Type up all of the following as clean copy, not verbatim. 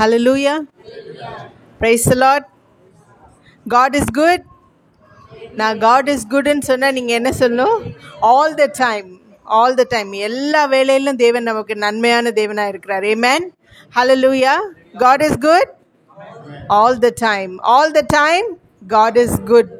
Hallelujah. Praise the Lord. God is good. நான் God is good ன்னு சொன்னா நீங்க என்ன சொல்லணும்? All the time. All the time. எல்லா வேளையிலும் தேவன் நமக்கு நன்மையான தேவனா இருக்கிறார். Amen. Hallelujah. God is good. All the time. All the time God is good.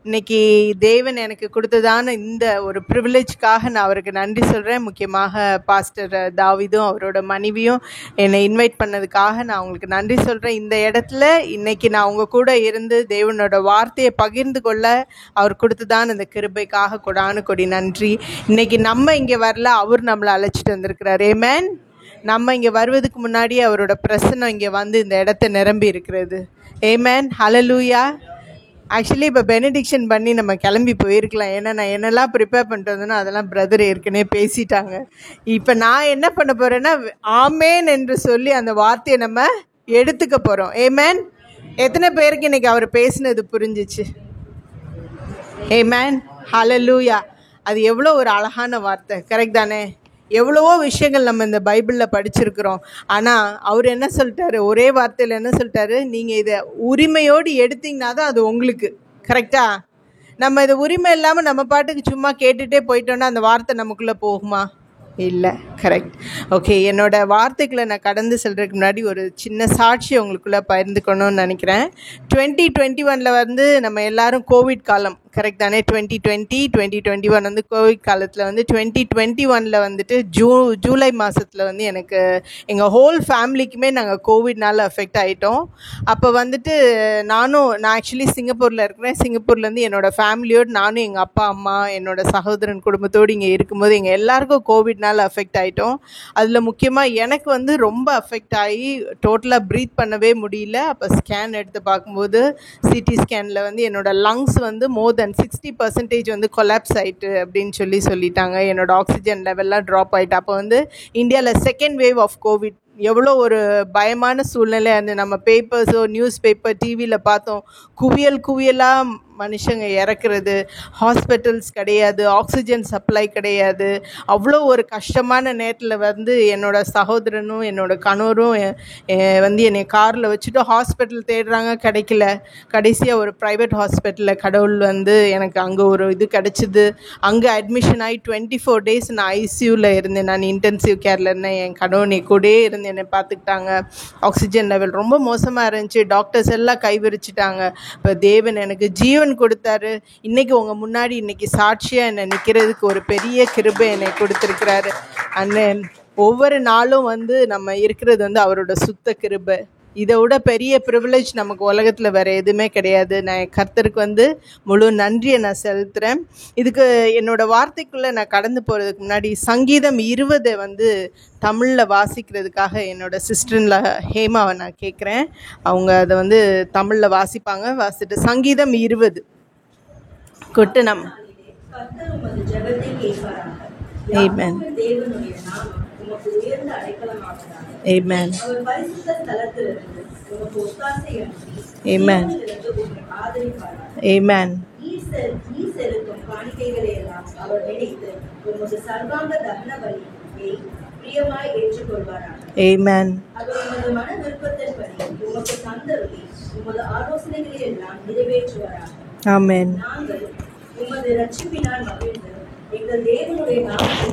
இன்னைக்கு தேவன் எனக்கு கொடுத்ததான இந்த ஒரு ப்ரிவிலேஜ்க்காக நான் அவருக்கு நன்றி சொல்கிறேன். முக்கியமாக பாஸ்டர் தாவிதும் அவரோட மனைவியும் என்னை இன்வைட் பண்ணதுக்காக நான் அவங்களுக்கு நன்றி சொல்கிறேன். இந்த இடத்துல இன்னைக்கு நான் அவங்க கூட இருந்து தேவனோட வார்த்தையை பகிர்ந்து கொள்ள அவர் கொடுத்ததான இந்த கிருபைக்காக கொடானு கொடி நன்றி. இன்னைக்கு நம்ம இங்கே வரல, அவர் நம்மளை அழைச்சிட்டு வந்திருக்கிறார். ஆமென். நம்ம இங்கே வருவதுக்கு முன்னாடியே அவரோட பிரசன்னம் இங்கே வந்து இந்த இடத்த நிரம்பி இருக்கிறது. ஆமென். ஹல்லேலூயா. ஆக்சுவலி இப்போ பெனடிக்ஷன் பண்ணி நம்ம கிளம்பி போயிருக்கலாம். ஏன்னா நான் என்னெல்லாம் ப்ரிப்பேர் பண்ணிட்டு வந்தேனோ அதெல்லாம் பிரதர் ஏற்கனவே பேசிட்டாங்க. இப்போ நான் என்ன பண்ண போகிறேன்னா, ஆமேன் என்று சொல்லி அந்த வார்த்தையை நம்ம எடுத்துக்க போகிறோம். ஆமென். எத்தனை பேருக்கு இன்னைக்கு அவர் பேசினது புரிஞ்சிச்சு? ஆமென். ஹல்லேலூயா. அது எவ்வளோ ஒரு அழகான வார்த்தை, கரெக்ட் தானே? எவ்வளவோ விஷயங்கள் நம்ம இந்த பைபிளில் படிச்சிருக்கிறோம். ஆனால் அவர் என்ன சொல்லிட்டாரு? ஒரே வார்த்தையில் என்ன சொல்லிட்டாரு? நீங்கள் இதை உரிமையோடு எடுத்தீங்கன்னா தான் அது உங்களுக்கு. கரெக்டா? நம்ம இதை உரிமை இல்லாமல் நம்ம பாட்டுக்கு சும்மா கேட்டுகிட்டே போயிட்டோன்னா அந்த வார்த்தை நமக்குள்ளே போகுமா? இல்லை. கரெக்ட். ஓகே, என்னோட வார்த்தைகளை நான் கடந்து செல்றதுக்கு முன்னாடி ஒரு சின்ன சாட்சி உங்களுக்குள்ளே பகிர்ந்துக்கணும்னு நினைக்கிறேன். 2021 வந்து நம்ம எல்லாரும் கோவிட் காலம், கரெக்ட் தானே? 2021 வந்து கோவிட் காலத்தில் வந்து 2021 வந்துட்டு ஜூலை மாதத்தில் வந்து எனக்கு எங்கள் ஹோல் ஃபேமிலிக்குமே நாங்கள் கோவிட்னால அஃபெக்ட் ஆகிட்டோம். அப்போ வந்துட்டு நான் ஆக்சுவலி சிங்கப்பூரில் இருக்கிறேன். சிங்கப்பூர்லேருந்து என்னோடய ஃபேமிலியோடு நானும் எங்கள் அப்பா அம்மா என்னோட சகோதரன் குடும்பத்தோடு இங்கே இருக்கும்போது எங்கள் எல்லாருக்கும் கோவிட்னால அஃபெக்ட் ஆகிட்டோம். அதில் முக்கியமாக எனக்கு வந்து ரொம்ப அஃபெக்ட் ஆகி டோட்டலாக ப்ரீத் பண்ணவே முடியல. அப்போ ஸ்கேன் எடுத்து பார்க்கும்போது சிடி ஸ்கேனில் வந்து என்னோடய லங்ஸ் வந்து மோர் தென் 60% வந்து கொலாப்ஸ் ஆகிட்டு அப்படின்னு சொல்லிட்டாங்க. என்னோடய ஆக்சிஜன் லெவல்லாம் ட்ராப் ஆகிட்டு. அப்போ வந்து இந்தியாவில் செகண்ட் வேவ் ஆஃப் கோவிட் எவ்வளோ ஒரு பயமான சூழ்நிலை. அந்த நம்ம பேப்பர்ஸோ நியூஸ் பேப்பர் டிவியில் பார்த்தோம், குவியலாக மனுஷங்க இறக்குறது, ஹாஸ்பிட்டல்ஸ் கிடையாது, ஆக்சிஜன் சப்ளை கிடையாது. அவ்வளோ ஒரு கஷ்டமான நேரத்தில் வந்து என்னோடய சகோதரனும் என்னோடய கணவரும் வந்து என்னை காரில் வச்சுட்டு ஹாஸ்பிட்டல் தேடுறாங்க, கிடைக்கல. கடைசியாக ஒரு ப்ரைவேட் ஹாஸ்பிட்டலில் கடவுள் வந்து எனக்கு அங்கே ஒரு இது கிடச்சிது. அங்கே அட்மிஷன் ஆகி 24 days நான் ஐசியூவில் இருந்தேன். நான் இன்டென்சிவ் கேரில் இருந்தேன். என் கணவன் கூடயே இருந்து என்னை பார்த்துக்கிட்டாங்க. ஆக்சிஜன் லெவல் ரொம்ப மோசமாக இருந்துச்சு. டாக்டர்ஸ் எல்லாம் கைவிரிச்சிட்டாங்க. இப்போ தேவன் எனக்கு ஜீவன் கொடுத்தாரு. இன்னைக்கு உங்கள் முன்னாடி இன்னைக்கு சாட்சியாக என்னை நிற்கிறதுக்கு ஒரு பெரிய கிருபை என்னை கொடுத்துருக்கிறாரு. அண்ணன் ஒவ்வொரு நாளும் வந்து நம்ம இருக்கிறது வந்து அவரோட சுத்த கிருபை. இதை விட பெரிய ப்ரிவிலேஜ் நமக்கு உலகத்தில் வேறு எதுவுமே கிடையாது. நான் கர்த்தருக்கு வந்து முழு நன்றியை நான் செலுத்துகிறேன். இதுக்கு என்னோடய வார்த்தைக்குள்ளே நான் கடந்து போகிறதுக்கு முன்னாடி சங்கீதம் 20 வந்து தமிழில் வாசிக்கிறதுக்காக என்னோடய சிஸ்டரில் ஹேமாவை நான் கேட்குறேன். அவங்க அதை வந்து தமிழில் வாசிப்பாங்க. வாசிட்டு சங்கீதம் 20 கொட்டு நம். ஆமென். Amen. Amen. Amen. Amen. Amen. உமது ரட்சிப்பினால் மகிழ்ந்து எங்கள் தேவனுடைய நாமத்தை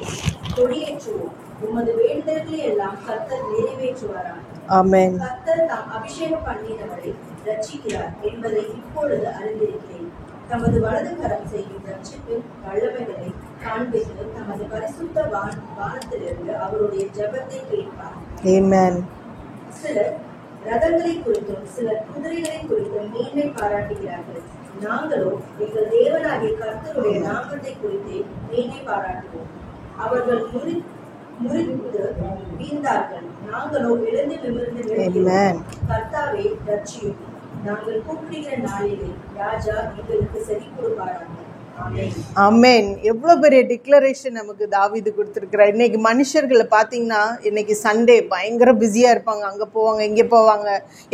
கொடியேற்றுவோம். உமது வேண்டுதல்களை எல்லாம் கர்த்தர் நிறைவேற்றுவாராம். ஆமென். கர்த்தர் தாம் அபிஷேகம் பண்ணினவரை ரட்சிக்கிறார் என்பதை இப்பொழுது அறிந்திருக்கிறேன். தமது வலது கரம் செய்யும் ரட்சிப்பின் வல்லமைகளை காண்பித்து தமது பரிசுத்த வானத்திலிருந்து அவருடைய ஜெபத்தை கேட்பார். ஆமென். சிலர் ரதங்களை குறித்தும் சிலர் குதிரைகளை குறித்தும் மேன்மை பாராட்டுகிறார்கள். நாங்களோ எங்கள் தேவனாகிய கர்த்தருடைய நாமத்தை குறித்து மேன்மை பாராட்டுவோம். அவர்கள் முறிந்து வீழ்ந்தார்கள், நாங்களோ எழுந்து நிமிர்ந்து நிற்கிறோம். கர்த்தாவே ரட்சியும். நாங்கள் கூப்பிடுகிற நாளிலே ராஜா எங்களுக்கு செவி கொடுப்பாராக. ஆமென். எவ்வளோ பெரிய டிக்ளரேஷன் நமக்கு தாவீது கொடுத்துருக்கிறார். இன்னைக்கு மனுஷர்களை பார்த்தீங்கன்னா, இன்னைக்கு சண்டே பயங்கர பிஸியாக இருப்பாங்க, அங்கே போவாங்க இங்கே போவாங்க,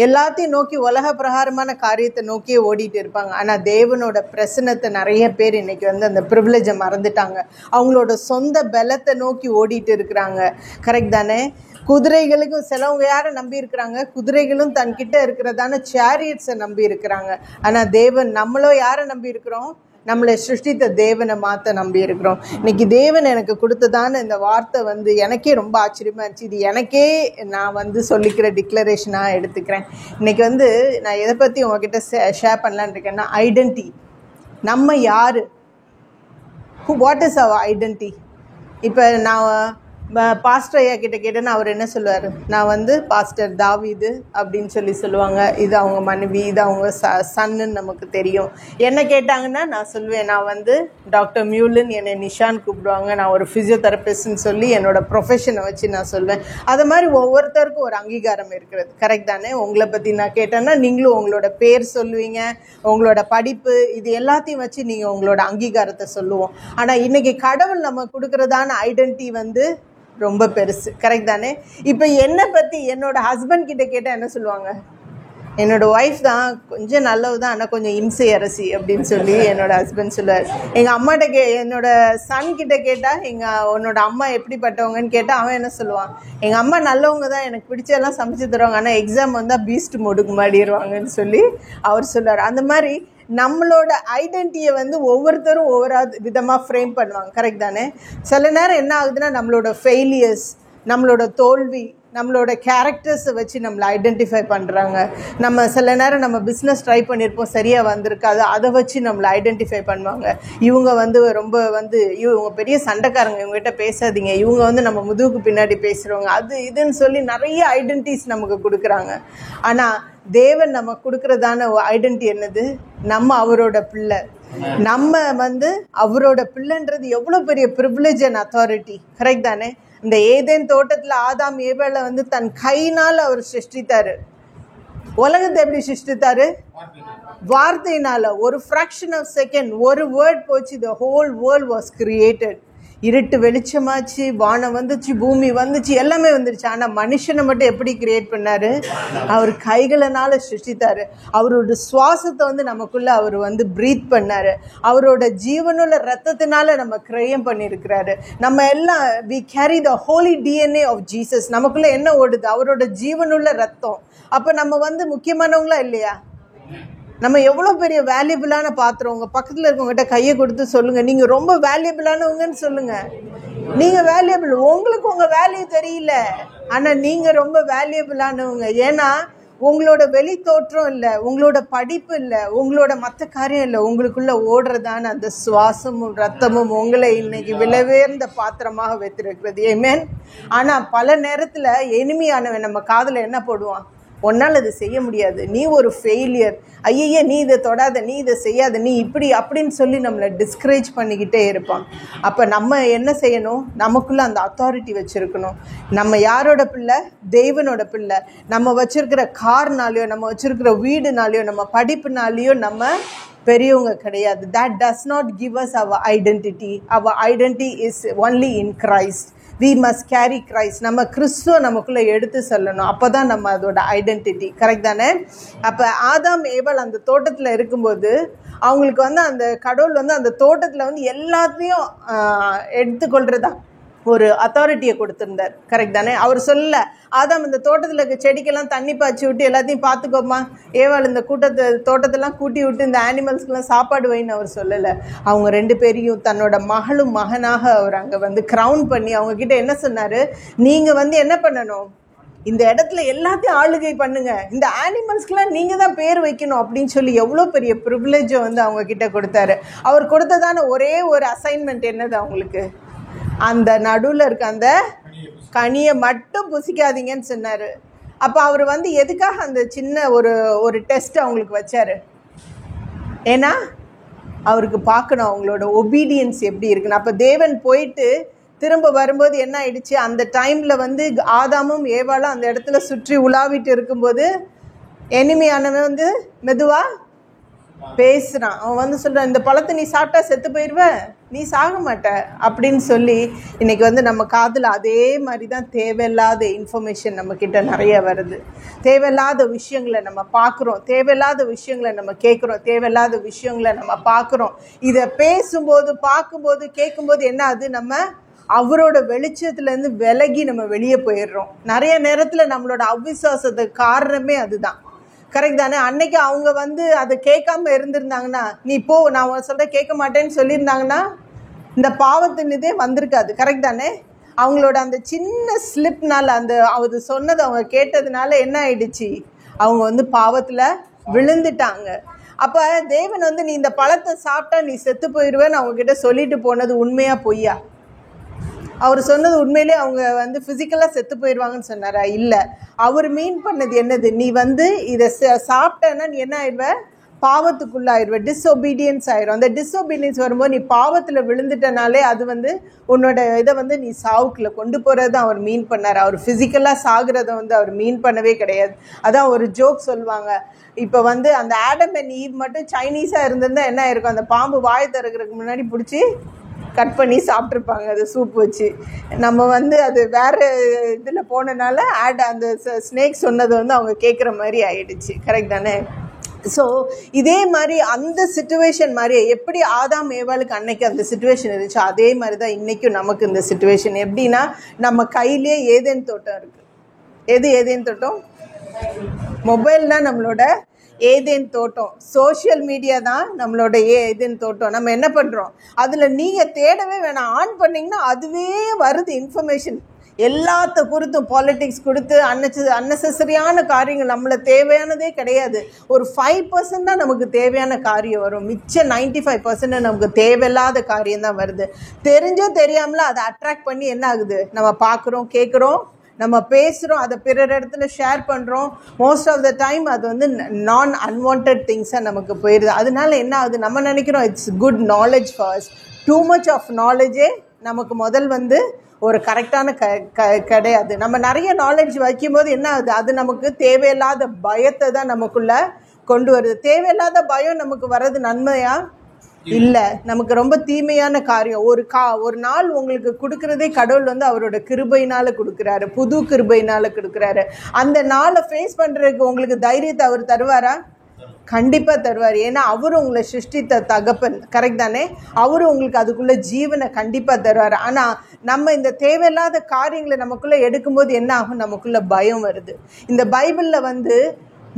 எல்லாத்தையும் நோக்கி உலக பிரகாரமான காரியத்தை நோக்கியே ஓடிட்டு இருப்பாங்க. ஆனால் தேவனோட பிரசனத்தை நிறைய பேர் இன்னைக்கு வந்து அந்த ப்ரிவிலேஜை மறந்துட்டாங்க. அவங்களோட சொந்த பலத்தை நோக்கி ஓடிட்டு இருக்கிறாங்க. கரெக்ட் தானே? குதிரைகளுக்கும் சிலவங்க யாரை நம்பி இருக்கிறாங்க? குதிரைகளும் தன்கிட்ட இருக்கிறதான சேரியட்ஸை நம்பி இருக்கிறாங்க. ஆனால் தேவன் நம்மளோ யாரை நம்பி இருக்கிறோம்? நம்மளை சிருஷ்டித்த தேவனை மாற்ற நம்பி இருக்கிறோம். இன்னைக்கு தேவன் எனக்கு கொடுத்ததான இந்த வார்த்தை வந்து எனக்கே ரொம்ப ஆச்சரியமா இருந்துச்சு. இது எனக்கே நான் வந்து சொல்லிக்கிற டிக்ளரேஷனாக எடுத்துக்கிறேன். இன்னைக்கு வந்து நான் எதை பற்றி உங்ககிட்ட ஷேர் பண்ணலான்னு இருக்கேன்னா, ஐடென்டி. நம்ம யார்? What is our identity? இப்போ நான் பாஸ்டர் ஐயா கிட்ட கேட்டேன்னா அவர் என்ன சொல்லுவார்? நான் வந்து பாஸ்டர் தாவீது அப்படின்னு சொல்லுவாங்க. இது அவங்க மனைவி, இது அவங்க சன்னு நமக்கு தெரியும். என்ன கேட்டாங்கன்னா நான் சொல்லுவேன், நான் வந்து டாக்டர் மியூலின், என்னை நிஷான் கூப்பிடுவாங்க, நான் ஒரு ஃபிசியோதெரபிஸ்ட்னு சொல்லி என்னோட ப்ரொஃபஷனை வச்சு நான் சொல்வேன். அது மாதிரி ஒவ்வொருத்தருக்கும் ஒரு அங்கீகாரம் இருக்கிறது. கரெக்ட் தானே? உங்களை பற்றி நான் கேட்டேன்னா நீங்களும் உங்களோட பேர் சொல்லுவீங்க, உங்களோட படிப்பு, இது எல்லாத்தையும் வச்சு நீங்கள் உங்களோட அங்கீகாரத்தை சொல்லுவோம். ஆனால் இன்றைக்கி கடவுள் நம்ம கொடுக்குறதான ஐடென்டிட்டி வந்து ரொம்ப பெருசு. கரெக்ட் தானே? இப்போ என்னை பற்றி என்னோட ஹஸ்பண்ட் கிட்ட கேட்டால் என்ன சொல்லுவாங்க? என்னோட ஒய்ஃப் தான், கொஞ்சம் நல்லவு தான், ஆனால் கொஞ்சம் இம்சை அரசி அப்படின்னு சொல்லி என்னோட ஹஸ்பண்ட் சொல்லுவார். எங்கள் அம்மாட்ட என்னோட சன் கிட்ட கேட்டால் உன்னோட அம்மா எப்படிப்பட்டவங்கன்னு கேட்டால் அவன் என்ன சொல்லுவான்? எங்கள் அம்மா நல்லவங்க தான், எனக்கு பிடிச்சதெல்லாம் சமைச்சு தருவாங்க, ஆனால் எக்ஸாம் வந்தால் பீஸ்ட் மோடுக்கு மாடிடுவாங்கன்னு சொல்லி அவர் சொல்லுவார். அந்த மாதிரி நம்மளோட ஐடென்டிட்டியை வந்து ஒவ்வொருத்தரும் ஒவ்வொரு விதமாக ஃப்ரேம் பண்ணுவாங்க. கரெக்ட் தானே? சில நேரம் என்ன ஆகுதுன்னா, நம்மளோட ஃபெயிலியர்ஸ், நம்மளோட தோல்வி, நம்மளோட கேரக்டர்ஸை வச்சு நம்மளை ஐடென்டிஃபை பண்ணுறாங்க. நம்ம சில நேரம் நம்ம பிஸ்னஸ் ட்ரை பண்ணியிருப்போம், சரியாக வந்திருக்காது, அதை வச்சு நம்மளை ஐடென்டிஃபை பண்ணுவாங்க. இவங்க வந்து ரொம்ப வந்து இவங்க பெரிய சண்டைக்காரங்க, இவங்ககிட்ட பேசாதீங்க, இவங்க வந்து நம்ம முதுகுக்கு பின்னாடி பேசுகிறவங்க, அது இதுன்னு சொல்லி நிறைய ஐடென்டிட்டிஸ் நமக்கு கொடுக்குறாங்க. ஆனால் தேவன் நம்ம கொடுக்குறதான ஐடென்டிட்டி என்னது? நம்ம அவரோட பிள்ளை. நம்ம வந்து அவரோட பிள்ளைன்றது எவ்வளோ பெரிய ப்ரிவிலேஜ் அண்ட் அத்தாரிட்டி. கரெக்ட் தானே? இந்த ஏதேன் தோட்டத்தில் ஆதாம் ஏவாளை வந்து தன் கையினால் அவர் சிருஷ்டித்தாரு. உலகத்தை எப்படி சிருஷ்டித்தாரு? வார்த்தையினால. ஒரு ஃப்ராக்ஷன் ஆஃப் செகண்ட், ஒரு வேர்ட் போச்சு, the whole world was created. இருட்டு வெளிச்சமாச்சு, வானம் வந்துச்சு, பூமி வந்துச்சு, எல்லாமே வந்துருச்சு. ஆனால் மனுஷனை மட்டும் எப்படி கிரியேட் பண்ணாரு? அவர் கைகளினால சிருஷ்டித்தாரு. அவரோட சுவாசத்தை வந்து நமக்குள்ள அவர் வந்து பிரீத் பண்ணாரு. அவரோட ஜீவனுள்ள ரத்தத்தினால நம்ம கிரயம் பண்ணியிருக்கிறாரு. நம்ம எல்லாம் we carry the holy DNA of Jesus. நமக்குள்ள என்ன ஓடுது? அவரோட ஜீவனுள்ள ரத்தம். அப்போ நம்ம வந்து முக்கியமானவங்களா இல்லையா? நம்ம எவ்வளோ பெரிய வேல்யூபிளான பாத்திரம். உங்கள் பக்கத்தில் இருக்கவங்ககிட்ட கையை கொடுத்து சொல்லுங்கள், நீங்கள் ரொம்ப வேல்யூபிளானவங்கன்னு சொல்லுங்கள். நீங்கள் வேல்யூபிள், உங்களுக்கு உங்கள் வேல்யூ தெரியல, ஆனால் நீங்கள் ரொம்ப வேல்யூபிளானவங்க. ஏன்னா உங்களோட வெளி தோற்றம் இல்லை, உங்களோட படிப்பு இல்லை, உங்களோட மற்ற காரியம் இல்லை, உங்களுக்குள்ள ஓடுறதான அந்த சுவாசமும் ரத்தமும் உங்களை இன்னைக்கு விலைவேர்ந்த பாத்திரமாக வைத்திருக்கிறது. ஆமென். ஆனால் பல நேரத்தில் எனிமியானவன் நம்ம காதில் என்ன போடுவான்? உன்னால் அது செய்ய முடியாது, நீ ஒரு ஃபெயிலியர், ஐயே நீ இதை தொடாத, நீ இதை செய்யாத, நீ இப்படி அப்படின்னு சொல்லி நம்மளை டிஸ்கரேஜ் பண்ணிக்கிட்டே இருப்பான். அப்போ நம்ம என்ன செய்யணும்? நமக்குள்ளே அந்த அத்தாரிட்டி வச்சுருக்கணும். நம்ம யாரோட பிள்ளை? தேவனோட பிள்ளை. நம்ம வச்சுருக்கிற கார்னாலேயோ, நம்ம வச்சுருக்கிற வீடுனாலேயோ, நம்ம படிப்புனாலேயோ நம்ம பெரியவங்க கிடையாது. that does not give us our identity. Our identity is only in Christ. we must carry Christ. நம்ம கிறிஸ்துவ நமக்குள்ளே எடுத்து சொல்லணும். அப்போ தான் நம்ம அதோட ஐடென்டிட்டி. கரெக்ட் தானே? அப்போ ஆதாம் ஏவாள் அந்த தோட்டத்தில் இருக்கும்போது அவங்களுக்கு வந்து அந்த கடவுள் வந்து அந்த தோட்டத்தில் வந்து எல்லாத்தையும் எடுத்துக்கொள்றதா ஒரு அத்தாரிட்டியை கொடுத்துருந்தார். கரெக்ட் தானே? அவர் சொல்லல, ஆதாம் இந்த தோட்டத்தில் இருக்க செடிக்கெல்லாம் தண்ணி பாய்ச்சி விட்டு எல்லாத்தையும் பார்த்துக்கோமா, ஏவாள் இந்த தோட்டத்தெல்லாம் கூட்டி விட்டு இந்த ஆனிமல்ஸ்க்கெல்லாம் சாப்பாடு வைன்னு அவர் சொல்லலை. அவங்க ரெண்டு பேரையும் தன்னோட மகளும் மகனாக அவர் அங்கே வந்து க்ரௌன் பண்ணி அவங்கக்கிட்ட என்ன சொன்னார்? நீங்கள் வந்து என்ன பண்ணணும்? இந்த இடத்துல எல்லாத்தையும் ஆளுகை பண்ணுங்க, இந்த ஆனிமல்ஸ்க்கெல்லாம் நீங்கள் தான் பேர் வைக்கணும் அப்படின்னு சொல்லி எவ்வளோ பெரிய ப்ரிவிலேஜை வந்து அவங்கக்கிட்ட கொடுத்தாரு. அவர் கொடுத்ததான ஒரே ஒரு அசைன்மெண்ட் என்னது அவங்களுக்கு? அந்த நடுவில் இருக்க அந்த கனியை மட்டும் புசிக்காதீங்கன்னு சொன்னார். அப்போ அவர் வந்து எதுக்காக அந்த சின்ன ஒரு டெஸ்ட் அவங்களுக்கு வச்சார்? ஏன்னா அவருக்கு பார்க்கணும் அவங்களோட ஒபீடியன்ஸ் எப்படி இருக்குன்னு. அப்போ தேவன் போயிட்டு திரும்ப வரும்போது என்ன ஆயிடுச்சு? அந்த டைமில் வந்து ஆதாமும் ஏவாளும் அந்த இடத்துல சுற்றி உலாவிட்டு இருக்கும்போது எனிமியானவன் வந்து மெதுவாக பேசுகிறான். அவன் வந்து சொல்கிறான், இந்த பழத்தை நீ சாப்பிட்டா செத்து போயிடுவ, நீ சாக மாட்ட அப்படின்னு சொல்லி இன்றைக்கி வந்து நம்ம காதில் அதே மாதிரி தான் தேவையில்லாத இன்ஃபர்மேஷன் நம்மக்கிட்ட நிறைய வருது. தேவையில்லாத விஷயங்களை நம்ம பார்க்குறோம், தேவையில்லாத விஷயங்களை நம்ம கேட்குறோம், தேவையில்லாத விஷயங்களை நம்ம பார்க்குறோம். இதை பேசும்போது, பார்க்கும்போது, கேட்கும்போது என்ன ஆகுது, நம்ம அவரோட வெளிச்சத்துலேருந்து விலகி நம்ம வெளியே போயிடுறோம். நிறைய நேரத்தில் நம்மளோட அவிசுவாசத்துக்கு காரணமே அதுதான். கரெக்ட் தானே? அன்னைக்கு அவங்க வந்து அதை கேட்காம இருந்திருந்தாங்கன்னா, நீ போ நான் சொல்ற கேட்க மாட்டேன்னு சொல்லியிருந்தாங்கன்னா இந்த பாவத்தின் இதே வந்திருக்காது. கரெக்ட் தானே? அவங்களோட அந்த சின்ன ஸ்லிப்னால, அந்த அவர் சொன்னது அவங்க கேட்டதுனால என்ன ஆயிடுச்சு, அவங்க வந்து பாவத்தில் விழுந்துட்டாங்க. அப்போ தேவன் வந்து நீ இந்த பழத்தை சாப்பிட்டா நீ செத்து போயிடுவேன்னு அவங்கக்கிட்ட சொல்லிட்டு போனது உண்மையா பொய்யா? அவர் சொன்னது உண்மையிலே அவங்க வந்து ஃபிசிக்கலாக செத்து போயிடுவாங்கன்னு சொன்னாரா? இல்லை. அவர் மீன் பண்ணது என்னது, நீ வந்து இதை சாப்பிட்டேன்னா நீ என்ன ஆயிடுவ, பாவத்துக்குள்ளாயிடுவ, டிஸ்ஒபீடியன்ஸ் ஆயிடும். அந்த டிஸ்ஒபீடியன்ஸ் வரும்போது நீ பாவத்தில் விழுந்துட்டனாலே அது வந்து உன்னோட இதை வந்து நீ சாவுக்குள்ளே கொண்டு போகிறது தான் அவர் மீன் பண்ணார். அவர் ஃபிசிக்கலாக சாகிறத வந்து அவர் மீன் பண்ணவே கிடையாது. அதான் ஒரு ஜோக் சொல்லுவாங்க, இப்போ வந்து அந்த ஆடம் அண்ட் ஈவ் மட்டும் சைனீஸாக இருந்திருந்தா என்ன ஆயிருக்கும், அந்த பாம்பு வாய் திறக்கிறதுக்கு முன்னாடி பிடிச்சி கட் பண்ணி சாப்பிட்ருப்பாங்க அது சூப் வச்சு. நம்ம வந்து அது வேறு இதில் போனனால அந்த ஸ்னேக் சொன்னது வந்து அவங்க கேட்குற மாதிரி ஆயிடுச்சு. கரெக்ட் தானே? ஸோ இதே மாதிரி அந்த சிச்சுவேஷன் மாதிரி எப்படி ஆதாம் ஏவாளுக்கு அன்னைக்கு அந்த சிச்சுவேஷன் இருந்துச்சு, அதே மாதிரி தான் இன்றைக்கும் நமக்கு இந்த சிச்சுவேஷன். எப்படின்னா, நம்ம கையிலே ஏதேன் தோட்டம் இருக்குது. எது ஏதேன் தோட்டம்? மொபைல் தான் நம்மளோட ஏதேன் தோட்டம். சோஷியல் மீடியா தான் நம்மளோட ஏதேன் தோட்டம். நம்ம என்ன பண்ணுறோம், அதில் நீங்கள் தேடவே வேணாம், ஆன் பண்ணிங்கன்னா அதுவே வருது இன்ஃபர்மேஷன் எல்லாத்த குறித்தும். பாலிட்டிக்ஸ் கொடுத்து அன்னெசரியான காரியங்கள், நம்மளை தேவையானதே கிடையாது. ஒரு 5% தான் நமக்கு தேவையான காரியம் வரும், மிச்சம் 95% நமக்கு தேவையில்லாத காரியம் தான் வருது. தெரிஞ்சோ தெரியாமல அதை அட்ராக்ட் பண்ணி என்ன ஆகுது, நம்ம பார்க்குறோம், கேட்குறோம், நம்ம பேசுகிறோம், அதை பிறர் இடத்துல ஷேர் பண்ணுறோம். மோஸ்ட் ஆஃப் த டைம் அது வந்து நான் அன்வான்ட் திங்ஸாக நமக்கு போயிடுது. அதனால என்ன ஆகுது, நம்ம நினைக்கிறோம் it's good knowledge first. Too much of நாலேஜே நமக்கு முதல் வந்து ஒரு கரெக்டான கிடையாது. நம்ம நிறைய நாலேஜ் வைக்கும்போது என்ன ஆகுது, அது நமக்கு தேவையில்லாத பயத்தை தான் நமக்குள்ளே கொண்டு வருது. தேவையில்லாத பயம் நமக்கு வர்றது நன்மையா? இல்லை, நமக்கு ரொம்ப தீமையான காரியம். ஒரு நாள் உங்களுக்கு கொடுக்கறதே கடவுள் வந்து அவரோட கிருபையினால கொடுக்குறாரு, புது கிருபையினால கொடுக்குறாரு. அந்த நாளை ஃபேஸ் பண்ணுறதுக்கு உங்களுக்கு தைரியத்தை அவர் தருவாரா? கண்டிப்பாக தருவார். ஏன்னா அவரு உங்களை சிருஷ்டித்த தகப்பன். கரெக்ட் தானே? அவரு உங்களுக்கு அதுக்குள்ளே ஜீவனை கண்டிப்பாக தருவார். ஆனால் நம்ம இந்த தேவையில்லாத காரியங்களை நமக்குள்ளே எடுக்கும்போது என்ன ஆகும், நமக்குள்ளே பயம் வருது. இந்த பைபிளில் வந்து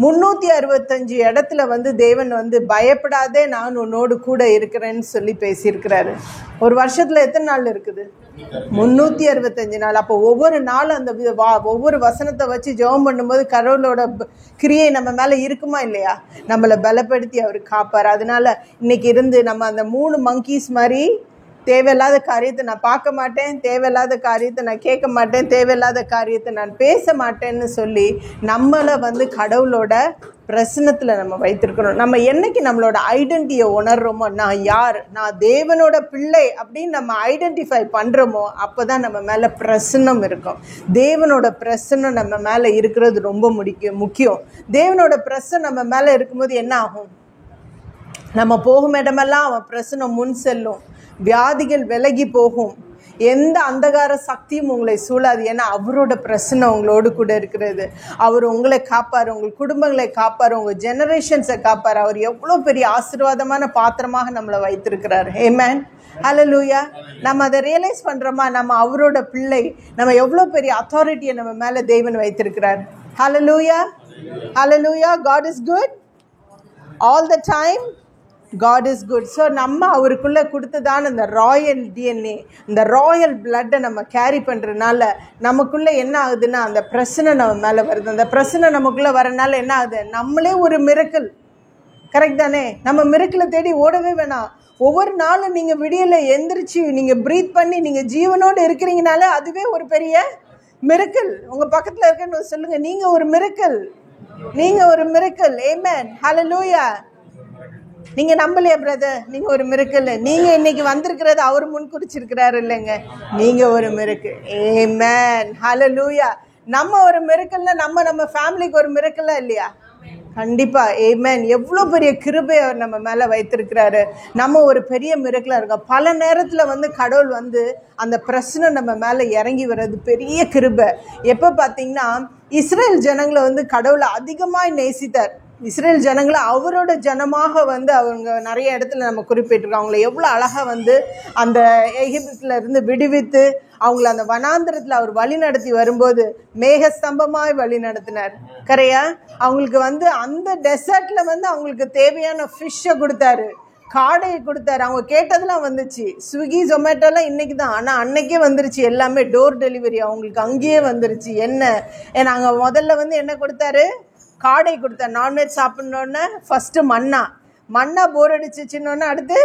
365 இடத்துல வந்து தேவன் வந்து பயப்படாதே நான் உன்னோடு கூட இருக்கிறேன்னு சொல்லி பேசியிருக்கிறாரு. ஒரு வருஷத்தில் எத்தனை நாள் இருக்குது? 365 நாள். அப்போ ஒவ்வொரு நாளும் அந்த ஒவ்வொரு வசனத்தை வச்சு ஜெபம் பண்ணும்போது கடவுளோட கிரியை நம்ம மேலே இருக்குமா இல்லையா? நம்மளை பலப்படுத்தி அவர் காப்பார். அதனால இன்னைக்கு இருந்து நம்ம அந்த 3 monkeys மாதிரி தேவையில்லாத காரியத்தை நான் பார்க்க மாட்டேன், தேவையில்லாத காரியத்தை நான் கேட்க மாட்டேன், தேவையில்லாத காரியத்தை நான் பேச மாட்டேன்னு சொல்லி நம்மளை வந்து கடவுளோட பிரசன்னத்தில் நம்ம வைத்திருக்கணும். நம்ம என்னைக்கு நம்மளோட ஐடென்டிட்டியை உணர்றோமோ, நான் யார், நான் தேவனோட பிள்ளை அப்படின்னு நம்ம ஐடென்டிஃபை பண்ணுறோமோ, அப்போ தான் நம்ம மேலே பிரசன்னம் இருக்கும். தேவனோட பிரசன்னம் நம்ம மேலே இருக்கிறது ரொம்ப முக்கியம். தேவனோட பிரசன்னம் நம்ம மேலே இருக்கும்போது என்ன ஆகும், நம்ம போகும் இடமெல்லாம் அவன் பிரசன்னம் முன் செல்லும், வியாதிகள் விலகி போகும், எந்த அந்தகார சக்தியும் உங்களை சூழாது. ஏன்னா அவரோட பிரசன்னம் உங்களோடு கூட இருக்கிறது. அவர் உங்களை காப்பார், உங்கள் குடும்பங்களை காப்பார், உங்கள் ஜெனரேஷன்ஸை காப்பார். அவர் எவ்வளோ பெரிய ஆசீர்வாதமான பாத்திரமாக நம்மளை வைத்திருக்கிறார். ஆமென், ஹல்லேலூயா. நம்ம அதை ரியலைஸ் பண்ணுறோமா? நம்ம அவரோட பிள்ளை, நம்ம எவ்வளோ பெரிய அத்தாரிட்டியை நம்ம மேலே தேவன் வைத்திருக்கிறார். ஹல்லேலூயா, ஹல்லேலூயா. God is good all the time. God is good. So நம்ம அவருக்குள்ளே கொடுத்ததான இந்த ராயல் டிஎன்ஏ, இந்த ராயல் பிளட்டை நம்ம கேரி பண்ணுறதுனால நமக்குள்ளே என்ன ஆகுதுன்னா அந்த பிரச்சனை நம்ம மேலே வருது. அந்த பிரச்சனை நமக்குள்ளே வரனால என்ன ஆகுது, நம்மளே ஒரு மிரக்கல். கரெக்ட் தானே? நம்ம மிரக்கலை தேடி ஓடவே வேணாம். ஒவ்வொரு நாளும் நீங்கள் விடியலை எந்திரிச்சு நீங்கள் ப்ரீத் பண்ணி நீங்கள் ஜீவனோடு இருக்கிறீங்கனாலே அதுவே ஒரு பெரிய மிரக்கல். உங்கள் பக்கத்தில் இருக்கன்னு சொல்லுங்கள், நீங்கள் ஒரு மிரக்கல், நீங்கள் ஒரு மிரக்கல். ஆமென், ஹல்லேலூயா. நீங்கள் நம்பலையா பிரதர்? நீங்கள் ஒரு மிரக்கல். நீங்கள் இன்னைக்கு வந்திருக்கிறது அவர் முன் குறிச்சிருக்கிறாரு இல்லைங்க, நீங்கள் ஒரு மிரக்கல். ஆமென், ஹல்லேலூயா. நம்ம ஒரு மிரக்கல்ல நம்ம ஃபேமிலிக்கு ஒரு மிரக்கலா இல்லையா? கண்டிப்பா ஆமென். எவ்வளோ பெரிய கிருபை அவர் நம்ம மேலே வைத்திருக்கிறாரு. நம்ம ஒரு பெரிய மிரக்கலாக இருக்கோம். பல நேரத்தில் வந்து கடவுள் வந்து அந்த பிரச்சனை நம்ம மேலே இறங்கி வர்றது பெரிய கிருபை. எப்போ பார்த்தீங்கன்னா இஸ்ரேல் ஜனங்களை வந்து கடவுளை அதிகமாக நேசித்தார். இஸ்ரேல் ஜனங்களை அவரோட ஜனமாக வந்து அவங்க நிறைய இடத்துல நம்ம குறிப்பிட்டிருக்கோம். அவங்கள எவ்வளோ அழகாக வந்து அந்த எகிப்துல இருந்து விடுவித்து அவங்கள அந்த வனாந்திரத்தில் அவர் வழி நடத்தி வரும்போது மேகஸ்தம்பமாய் வழி நடத்தினார். கரையா அவங்களுக்கு வந்து அந்த டெசர்ட்ல வந்து அவங்களுக்கு தேவையான ஃபிஷ்ஷை கொடுத்தாரு, காடையை கொடுத்தாரு. அவங்க கேட்டதெல்லாம் வந்துச்சு. ஸ்விக்கி ஜொமேட்டோலாம் இன்னைக்கு தான், ஆனால் அன்னைக்கே வந்துருச்சு. எல்லாமே டோர் டெலிவரி அவங்களுக்கு அங்கேயே வந்துருச்சு. நாங்கள் முதல்ல வந்து என்ன கொடுத்தாரு? காடை கொடுத்தாரு. நான்வெஜ் சாப்பிட்ணுன்னு ஃபஸ்ட்டு மண்ணா போர் அடிச்சிச்சுன்னொன்னே அடுத்து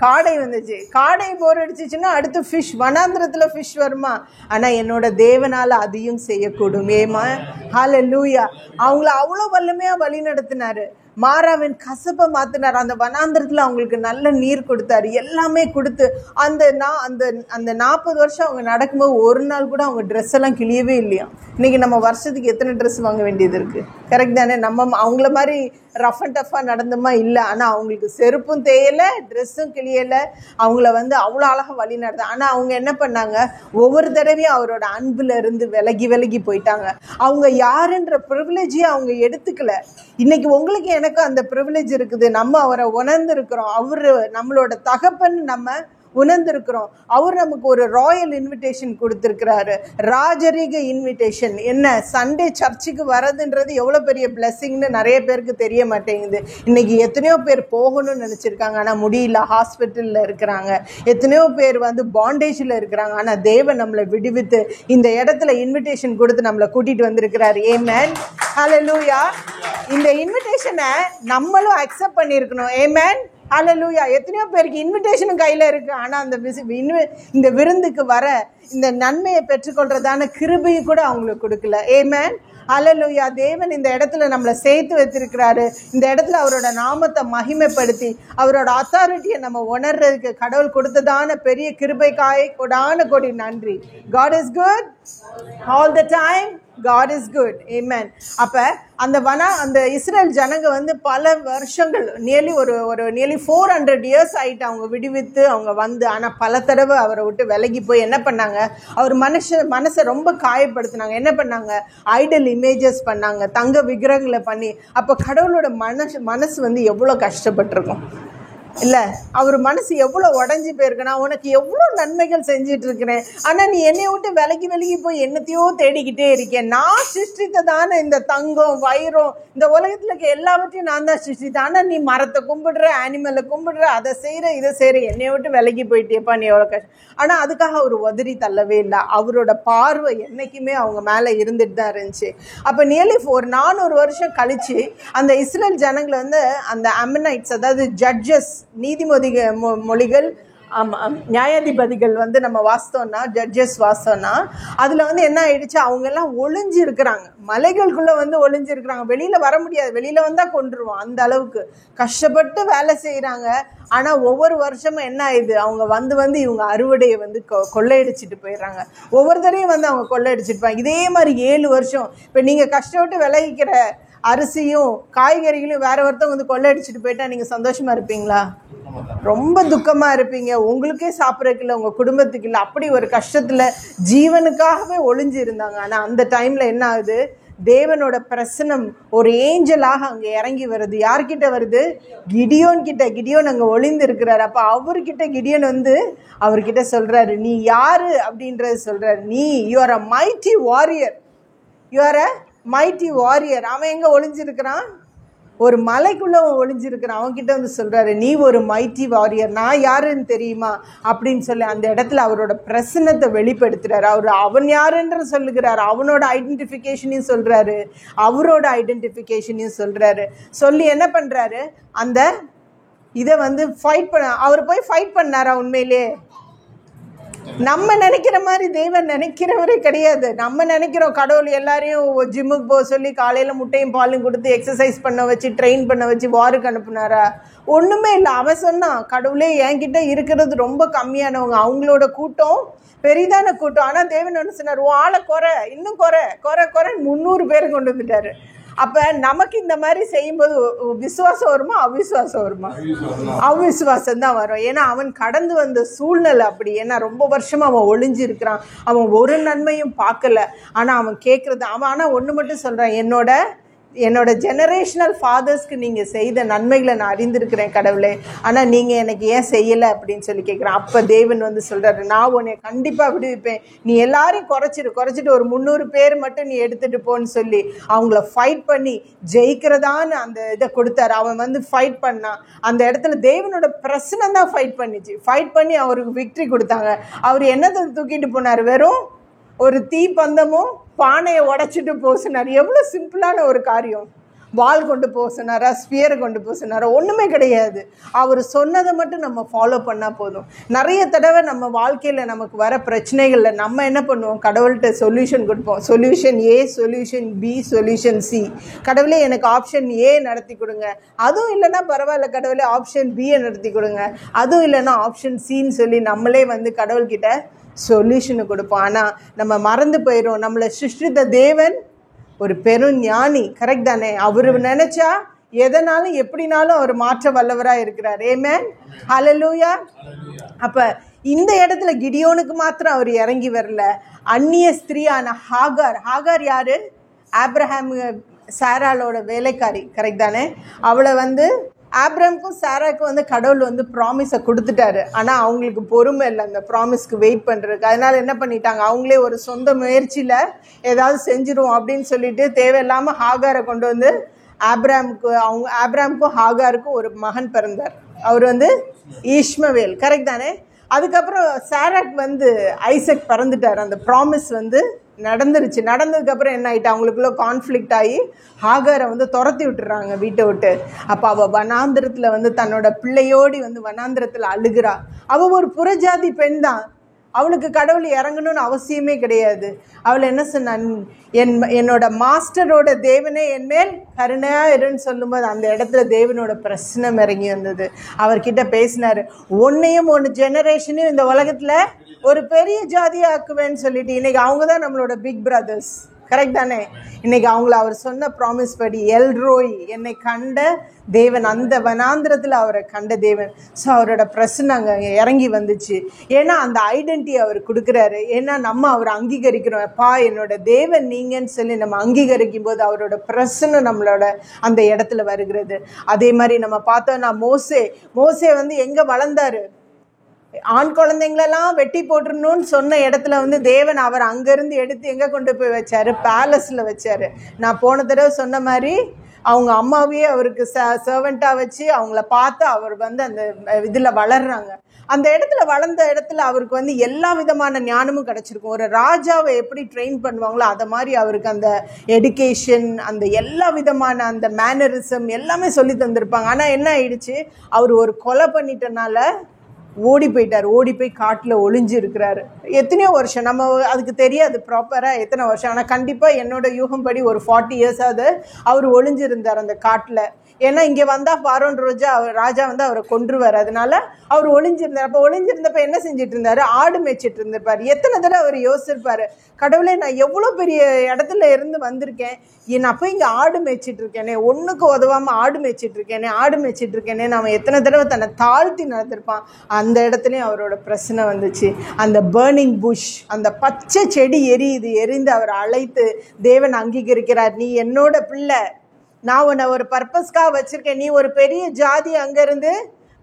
காடை வந்துச்சு. காடை போர் அடிச்சிச்சுன்னா அடுத்து ஃபிஷ். வனாந்திரத்தில் ஃபிஷ் வருமா? ஆனால் என்னோட தேவனால் அதையும் செய்யக்கூடும். ஏமா ஹல்லேலூயா. அவங்கள அவ்வளோ வல்லமையாக வழி நடத்தினாரு. மாறாவின் கசப்பை மாற்றினார். அந்த வனாந்திரத்தில் அவங்களுக்கு நல்ல நீர் கொடுத்தாரு. எல்லாமே கொடுத்து அந்த 40 வருஷம் அவங்க நடக்கும்போது ஒரு நாள் கூட அவங்க ட்ரெஸ் எல்லாம் கிளியவே இல்லையா. இன்றைக்கி நம்ம வருஷத்துக்கு எத்தனை ட்ரெஸ் வாங்க வேண்டியது இருக்குது? கரெக்ட் தானே? நம்ம அவங்கள மாதிரி ரஃப் அண்ட் டஃப்பாக நடந்தோமா? இல்லை. ஆனால் அவங்களுக்கு செருப்பும் தேயலை, ட்ரெஸ்ஸும் கிளியலை. அவங்கள வந்து அவ்வளோ அழகாக வழி நடத்த. ஆனால் அவங்க என்ன பண்ணாங்க? ஒவ்வொரு தடவையும் அவரோட அன்பில் இருந்து விலகி போயிட்டாங்க. அவங்க யாருன்ற ப்ரிவிலேஜையும் அவங்க எடுத்துக்கல. இன்னைக்கு உங்களுக்கு எனக்கு அந்த ப்ரிவிலேஜ் இருக்குது. நம்ம அவரை உணர்ந்திருக்கிறோம். அவர் நம்மளோட தகப்பன் நம்ம உணர்ந்திருக்கிறோம். அவர் நமக்கு ஒரு ராயல் இன்விடேஷன் கொடுத்துருக்கிறாரு, ராஜரீக இன்விடேஷன். என்ன சண்டே சர்ச்சுக்கு வரதுன்றது எவ்வளோ பெரிய பிளெஸ்ஸிங்னு நிறைய பேருக்கு தெரிய மாட்டேங்குது. இன்னைக்கு எத்தனையோ பேர் போகணும்னு நினச்சிருக்காங்க, ஆனால் முடியல. ஹாஸ்பிட்டலில் இருக்கிறாங்க. எத்தனையோ பேர் வந்து பாண்டேஜில் இருக்கிறாங்க. ஆனால் தேவன் நம்மளை விடுவித்து இந்த இடத்துல இன்விடேஷன் கொடுத்து நம்மளை கூட்டிகிட்டு வந்திருக்கிறாரு. ஆமென் ஹல்லேலூயா. இந்த இன்விடேஷனை நம்மளும் அக்செப்ட் பண்ணியிருக்கணும். ஆமென் ஹல்லேலூயா. எத்தனையோ பேருக்கு இன்விடேஷனும் கையில் இருக்குது, ஆனால் அந்த இந்த விருந்துக்கு வர இந்த நன்மையை பெற்றுக்கொள்றதான கிருபையை கூட அவங்களுக்கு கொடுக்கல. ஆமென் ஹல்லேலூயா. தேவன் இந்த இடத்துல நம்மளை சேர்த்து வச்சிருக்கிறாரு. இந்த இடத்துல அவரோட நாமத்தை மகிமைப்படுத்தி அவரோட அத்தாரிட்டியை நம்ம உணர்றதுக்கு கடவுள் கொடுத்ததான பெரிய கிருபைக்காய் கொடி நன்றி. God is good all the time. God is good. Amen. அப்போ அந்த இஸ்ரேல் ஜனங்க வந்து பல வருஷங்கள் நியர்லி 400 years ஆகிட்டு அவங்க விடுவித்து அவங்க வந்து, ஆனால் பல தடவை அவரை விட்டு விலகி போய் என்ன பண்ணாங்க? அவர் மனசை ரொம்ப காயப்படுத்தினாங்க. என்ன பண்ணாங்க? ஐடல் இமேஜஸ் பண்ணாங்க, தங்க விக்கிரகங்களை பண்ணி. அப்போ கடவுளோட மனசு வந்து எவ்வளோ கஷ்டப்பட்டிருக்கும் இல்லை? அவர் மனசு எவ்வளோ உடஞ்சி போயிருக்குன்னா, உனக்கு எவ்வளோ நன்மைகள் செஞ்சிட்டு இருக்கிறேன், ஆனால் நீ என்னை விட்டு விலகி போய் என்னத்தையோ தேடிக்கிட்டே இருக்கேன். நான் சிருஷ்டித்ததான இந்த தங்கம் வைரம் இந்த உலகத்தில் இருக்க எல்லாவற்றையும் நான் தான் சிருஷ்டித்தேன். ஆனால் நீ மரத்தை கும்பிடுற, அனிமலை கும்பிடுற, அதை செய்கிற, இதை செய்கிற, என்னை விட்டு விலகி போயிட்டேப்பா, நீ எவ்வளோ கஷ்டம். ஆனால் அதுக்காக அவர் உதறி தள்ளவே இல்லை. அவரோட பார்வை என்றைக்குமே அவங்க மேலே இருந்துட்டு தான் இருந்துச்சு. அப்போ நியர்லி 400 வருஷம் கழித்து அந்த இஸ்ரேல் ஜனங்களை வந்து அந்த அம்மனைட்ஸ், அதாவது ஜட்ஜஸ், மொழிகள், நியாயாதிபதிகள் வந்து நம்ம வாசித்தோம்னா, ஜட்ஜஸ் வாசித்தோம்னா, அதில் வந்து என்ன ஆயிடுச்சு? அவங்க எல்லாம் ஒளிஞ்சு இருக்கிறாங்க, மலைகளுக்குள்ளே வந்து ஒளிஞ்சு இருக்கிறாங்க. வெளியில் வர முடியாது, வெளியில் வந்தால் கொண்டுருவோம். அந்த அளவுக்கு கஷ்டப்பட்டு வேலை செய்கிறாங்க. ஆனால் ஒவ்வொரு வருஷமும் என்ன ஆயிடுது? அவங்க வந்து இவங்க அறுவடையை வந்து கொள்ளையடிச்சிட்டு போயிடுறாங்க. ஒவ்வொருத்தரையும் வந்து அவங்க கொள்ளையடிச்சிருப்பாங்க. இதே மாதிரி 7 வருஷம். இப்போ நீங்கள் கஷ்டப்பட்டு விளைவிக்கிற அரிசியும் காய்கறிகளையும் வேற ஒருத்தவங்க வந்து கொள்ளையடிச்சிட்டு போயிட்டா நீங்கள் சந்தோஷமாக இருப்பீங்களா? ரொம்ப துக்கமாக இருப்பீங்க. உங்களுக்கே சாப்பிட்றதுக்கு இல்லை, உங்கள் குடும்பத்துக்கு இல்லை. அப்படி ஒரு கஷ்டத்தில் ஜீவனுக்காகவே ஒளிஞ்சு இருந்தாங்க. ஆனால் அந்த டைமில் என்ன ஆகுது? தேவனோட பிரசனம் ஒரு ஏஞ்சலாக அங்கே இறங்கி வருது. யார்கிட்ட வருது? கிடியோன் அங்கே ஒளிந்து இருக்கிறார். அப்போ அவர்கிட்ட கிடியோன் வந்து அவர்கிட்ட சொல்கிறாரு, நீ யாரு அப்படின்றது சொல்கிறாரு. You are a mighty warrior. அவன் எங்கே ஒளிஞ்சிருக்கிறான்? ஒரு மலைக்குள்ளே ஒளிஞ்சிருக்கிறான். அவன்கிட்ட வந்து சொல்கிறாரு, நீ ஒரு மைட்டி வாரியர், நான் யாருன்னு தெரியுமா அப்படின்னு சொல்லி அந்த இடத்துல அவரோட பிரசன்னத்தை வெளிப்படுத்துகிறார். அவன் யாருன்ற சொல்லுகிறார். அவனோட ஐடென்டிஃபிகேஷனையும் சொல்கிறாரு, அவரோட ஐடென்டிஃபிகேஷனையும் சொல்கிறாரு. சொல்லி என்ன பண்ணுறாரு? அந்த இதை வந்து அவர் போய் ஃபைட் பண்ணாரா? உண்மையிலே நம்ம நினைக்கிற மாதிரி தேவன் நினைக்கிறவரே கிடையாது. நம்ம நினைக்கிறோம் கடவுள் எல்லாரையும் ஜிம்முக்கு போக சொல்லி காலையில் முட்டையும் பாலும் கொடுத்து எக்ஸசைஸ் பண்ண வச்சு ட்ரெயின் பண்ண வச்சு வாருக்கு அனுப்புனாரா? ஒன்றுமே இல்லை. அவன் சொன்னான், கடவுளே என்கிட்ட இருக்கிறது ரொம்ப கம்மியானவங்க, அவங்களோட கூட்டம் பெரிதான கூட்டம். ஆனால் தேவன் என்ன சொன்னார்? ஆளை இன்னும் குறை 300 பேர் கொண்டு வந்துட்டாரு. அப்போ நமக்கு இந்த மாதிரி செய்யும்போது விசுவாசம் வருமா அவிசுவாசம் வருமா? அவிசுவாசம் தான் வரும். ஏன்னா அவன் கடந்து வந்த சூழ்நிலை அப்படி. ஏன்னா ரொம்ப வருஷமாக அவன் ஒளிஞ்சிருக்கிறான், அவன் ஒரு நன்மையும் பார்க்கல. ஆனால் அவன் கேட்குறது அவன். ஆனால் ஒன்று மட்டும் சொல்கிறான், என்னோட ஜெனரேஷனல் ஃபாதர்ஸ்க்கு நீங்கள் செய்த நன்மைகளை நான் அறிந்திருக்கிறேன் கடவுளே, ஆனால் நீங்கள் எனக்கு ஏன் செய்யலை அப்படின்னு சொல்லி கேட்குறேன். அப்போ தேவன் வந்து சொல்கிறாரு, நான் உன்னை கண்டிப்பாக விடுவிப்பேன், நீ எல்லாரையும் குறைச்சிட்டு ஒரு 300 பேர் மட்டும் நீ எடுத்துகிட்டு போன்னு சொல்லி அவங்கள ஃபைட் பண்ணி ஜெயிக்கிறதான்னு அந்த இதை கொடுத்தாரு. அவன் வந்து ஃபைட் பண்ணான். அந்த இடத்துல தேவனோட பிரச்சனை தான் ஃபைட் பண்ணி அவருக்கு விக்ட்ரி கொடுத்தாங்க. அவர் என்னதை தூக்கிட்டு போனார்? வெறும் ஒரு தீப்பந்தமும் பானையை உடைச்சிட்டு போக சொன்னார். எவ்வளோ சிம்பிளான ஒரு காரியம். வால் கொண்டு போக சொன்னாரா, ஸ்பியரை கொண்டு போக சொன்னாரா? ஒன்றுமே கிடையாது. அவர் சொன்னதை மட்டும் நம்ம ஃபாலோ பண்ணால் போதும். நிறைய தடவை நம்ம வாழ்க்கையில் நமக்கு வர பிரச்சனைகளில் நம்ம என்ன பண்ணுவோம்? கடவுள்கிட்ட சொல்யூஷன் கொடுப்போம். சொல்யூஷன் ஏ, சொல்யூஷன் பி, சொல்யூஷன் சி. கடவுளே எனக்கு ஆப்ஷன் ஏ நடத்தி கொடுங்க, அதுவும் இல்லைன்னா பரவாயில்ல கடவுளே ஆப்ஷன் பியை நடத்தி கொடுங்க, அதுவும் இல்லைன்னா ஆப்ஷன் சின்னு சொல்லி நம்மளே வந்து கடவுள்கிட்ட சொல்யூஷனை கொடுப்போம். ஆனால் நம்ம மறந்து போயிடும், நம்மளை சிருஷ்டித்த தேவன் ஒரு பெரும் ஞானி. கரெக்ட் தானே? அவர் நினைச்சா எதனாலும் எப்படினாலும் அவர் மாற்ற வல்லவராக இருக்கிறார். ஆமென், ஹல்லேலூயா. அப்ப இந்த இடத்துல கிடியோனுக்கு மாத்திரம் அவர் இறங்கி வரல. அந்நிய ஸ்திரீயான ஹாகார் யாரு? ஆப்ரஹாம் சாராளோட வேலைக்காரி. கரெக்ட் தானே? அவளை வந்து ஆப்ரஹாமுக்கும் சாராக்கும் வந்து கடவுள் வந்து ப்ராமிஸை கொடுத்துட்டாரு. ஆனால் அவங்களுக்கு பொறுமை இல்லை அந்த ப்ராமிஸ்க்கு வெயிட் பண்ணுறதுக்கு. அதனால என்ன பண்ணிட்டாங்க? அவங்களே ஒரு சொந்த முயற்சியில் ஏதாவது செஞ்சிருவோம் அப்படின்னு சொல்லிட்டு தேவையில்லாமல் ஹாகாரை கொண்டு வந்து ஆப்ரஹாமுக்கும் ஹாகாருக்கும் ஒரு மகன் பிறந்தார். அவர் வந்து இஸ்மவேல். கரெக்ட் தானே? அதுக்கப்புறம் சாராக் வந்து ஐசக் பிறந்துட்டார். அந்த ப்ராமிஸ் வந்து நடந்துருச்சு. நடந்ததுக்கப்புறம் என்ன ஆகிட்டு? அவங்களுக்குள்ள கான்ஃப்ளிக்ட் ஆகி ஹாகாரை வந்து துரத்தி விட்டுறாங்க வீட்டை விட்டு. அப்போ அவள் வனாந்திரத்தில் வந்து தன்னோட பிள்ளையோடி வந்து வனாந்திரத்தில் அழுகிறா. அவள் ஒரு புறஜாதி பெண் தான். அவளுக்கு கடவுள் இறங்கணும்னு அவசியமே கிடையாது. அவள் என்ன சொன்னான்? என்னோட மாஸ்டரோட தேவனே என்மேல் கருணையாக இருன்னு சொல்லும்போது அந்த இடத்துல தேவனோட பிரச்சனை இறங்கி வந்தது. அவர்கிட்ட பேசினார், உன்னையும் ஒன்று ஜெனரேஷனையும் இந்த உலகத்தில் ஒரு பெரிய ஜாதியாக ஆக்குவேன்னு சொல்லிட்டு. இன்றைக்கி அவங்க தான் நம்மளோட பிக் பிரதர்ஸ். கரெக்ட் தானே? இன்னைக்கு அவங்கள அவர் சொன்ன ப்ராமிஸ் படி எல்ரோய், என்னை கண்ட தேவன், அந்த வனாந்திரத்தில் அவரை கண்ட தேவன். ஸோ அவரோட பிரச்சனை அங்கே இறங்கி வந்துச்சு. ஏன்னா அந்த ஐடென்டிட்டி அவர் கொடுக்குறாரு. ஏன்னா நம்ம அவரை அங்கீகரிக்கிறோம். அப்பா என்னோட தேவன் நீங்கன்னு சொல்லி நம்ம அங்கீகரிக்கும் போது அவரோட பிரச்சனை நம்மளோட அந்த இடத்துல வருகிறது. அதே மாதிரி நம்ம பார்த்தோம்னா மோசே வந்து எங்கே வளர்ந்தாரு? ஆண் குழந்தைங்களெல்லாம் வெட்டி போட்டுருணும்னு சொன்ன இடத்துல வந்து தேவன் அவர் அங்கேருந்து எடுத்து எங்கே கொண்டு போய் வச்சாரு? பேலஸில் வச்சாரு. நான் போன தடவை சொன்ன மாதிரி அவங்க அம்மாவையே அவருக்கு சர்வெண்ட்டாக வச்சு அவங்கள பார்த்து அவர் வந்து அந்த இதில் வளர்றாங்க. அந்த இடத்துல வளர்ந்த இடத்துல அவருக்கு வந்து எல்லா விதமான ஞானமும் கிடச்சிருக்கும். ஒரு ராஜாவை எப்படி ட்ரெயின் பண்ணுவாங்களோ அதை மாதிரி அவருக்கு அந்த எடுகேஷன், அந்த எல்லா விதமான அந்த மேனரிசம் எல்லாமே சொல்லி தந்திருப்பாங்க. ஆனால் என்ன ஆயிடுச்சு? அவர் ஒரு கொலை பண்ணிட்டனால ஓடி போய் காட்டில் ஒளிஞ்சு இருக்கிறாரு. எத்தனையோ வருஷம் நம்ம அதுக்கு தெரியாது ப்ராப்பராக எத்தனை வருஷம். ஆனால் கண்டிப்பாக என்னோட யூகம்படி ஒரு 40 இயர்ஸாவது அவர் ஒளிஞ்சிருந்தார் அந்த காட்டில். ஏன்னா இங்கே வந்தால் ஃபாரோன் ராஜா வந்து அவரை கொன்றுவார். அதனால அவர் ஒளிஞ்சிருந்தார். அப்போ ஒளிஞ்சிருந்தப்ப என்ன செஞ்சுட்டு இருந்தார்? ஆடு மேய்ச்சிட்டு இருந்திருப்பார். எத்தனை தடவை அவர் யோசிச்சிருப்பாரு, கடவுளே நான் எவ்வளோ பெரிய இடத்துல இருந்து வந்திருக்கேன், நான் போய் இங்கே ஆடு மேய்ச்சிட்டு இருக்கேனே, ஒன்றுக்கு உதவாமல் ஆடு மேய்ச்சிட்டு இருக்கேனே நம்ம எத்தனை தடவை தன்னை தாழ்த்தி நடத்திருப்பான். அந்த இடத்துலையும் அவரோட பிரச்சனை வந்துச்சு. அந்த பேர்னிங் புஷ், அந்த பச்சை செடி எரிந்து அவர் அழைத்து தேவன் அங்கீகரிக்கிறார். நீ என்னோட பிள்ளை, நான் உன்னை ஒரு பர்பஸ்க்காக வச்சிருக்கேன், நீ ஒரு பெரிய ஜாதி அங்கேருந்து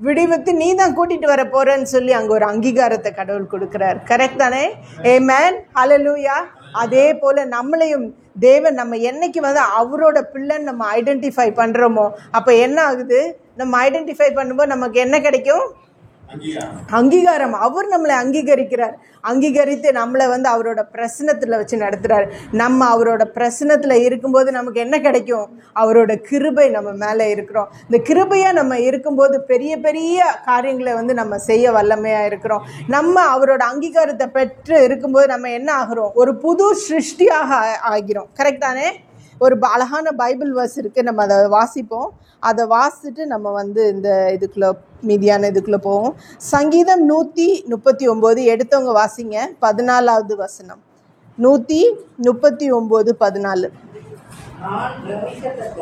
விடுவித்து நீ தான் கூட்டிகிட்டு வர போகிறேன்னு சொல்லி அங்கே ஒரு அங்கீகாரத்தை கடவுள் கொடுக்குறார். கரெக்ட் தானே? ஆமென், ஹல்லேலூயா. அதே போல் நம்மளையும் தேவன் நம்ம என்னைக்கு வந்து அவரோட பிள்ளைன்னு நம்ம ஐடென்டிஃபை பண்ணுறோமோ அப்போ என்ன ஆகுது? நம்ம ஐடென்டிஃபை பண்ணும்போது நமக்கு என்ன கிடைக்கும்? அங்கீகாரம். அவர் நம்மளை அங்கீகரிக்கிறார். அங்கீகரித்து நம்மளை வந்து அவரோட பிரசனத்தில் வச்சு நடத்துகிறார். நம்ம அவரோட பிரசனத்தில் இருக்கும்போது நமக்கு என்ன கிடைக்கும்? அவரோட கிருபை நம்ம மேலே இருக்கிறோம். இந்த கிருபையாக நம்ம இருக்கும்போது பெரிய பெரிய காரியங்களை வந்து நம்ம செய்ய வல்லமையாக இருக்கிறோம். நம்ம அவரோட அங்கீகாரத்தை பெற்று இருக்கும்போது நம்ம என்ன ஆகிறோம்? ஒரு புது சிருஷ்டியாக ஆகிறோம். கரெக்ட் தானே? ஒரு அழகான பைபிள் வேர்ஸ் இருக்குது, நம்ம அதை வாசிப்போம். அதை வாசிட்டு நம்ம வந்து இந்த இதுக்குள்ளே மீதியான இதுக்குள்ளே போவோம். சங்கீதம் 139 எடுத்தவங்க வாசிங்க. 14வது வசனம். 139:14. நான் பிரமிக்கத்தக்க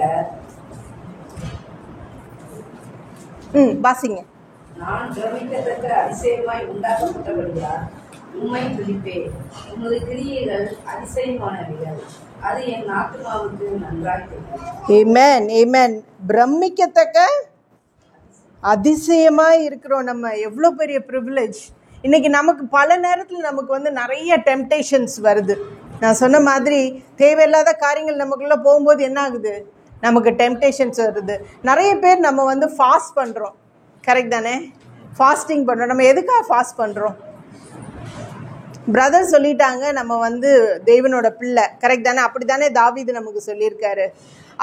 வாசிங்க. நான் பிரமிக்கத்தக்க அதிசயமாய் உண்டாக்கப்பட்டபடியால் உம்மை துதிப்பேன். உமது கிரியைகள் அதிசயமானவைகள், அது என் ஆத்துமாவுக்கு நன்றாய் தெரியும். ஆமென், ஆமென். பிரமிக்கத்தக்க அதிசயமாக இருக்கிறோம். நம்ம எவ்வளோ பெரிய ப்ரிவிலேஜ். இன்றைக்கி நமக்கு பல நேரத்தில் நமக்கு வந்து நிறைய டெம்டேஷன்ஸ் வருது. நான் சொன்ன மாதிரி தேவையில்லாத காரியங்கள் நமக்குள்ளே போகும்போது என்ன ஆகுது, நமக்கு டெம்டேஷன்ஸ் வருது. நிறைய பேர் நம்ம வந்து ஃபாஸ்ட் பண்ணுறோம், கரெக்ட் தானே? ஃபாஸ்டிங் பண்ணுறோம். நம்ம எதுக்காக ஃபாஸ்ட் பண்ணுறோம்? பிரதர் சொல்லிட்டாங்க நம்ம வந்து தேவனோட பிள்ளை, கரெக்ட் தானே? அப்படி தானே தாவீது நமக்கு சொல்லியிருக்காரு.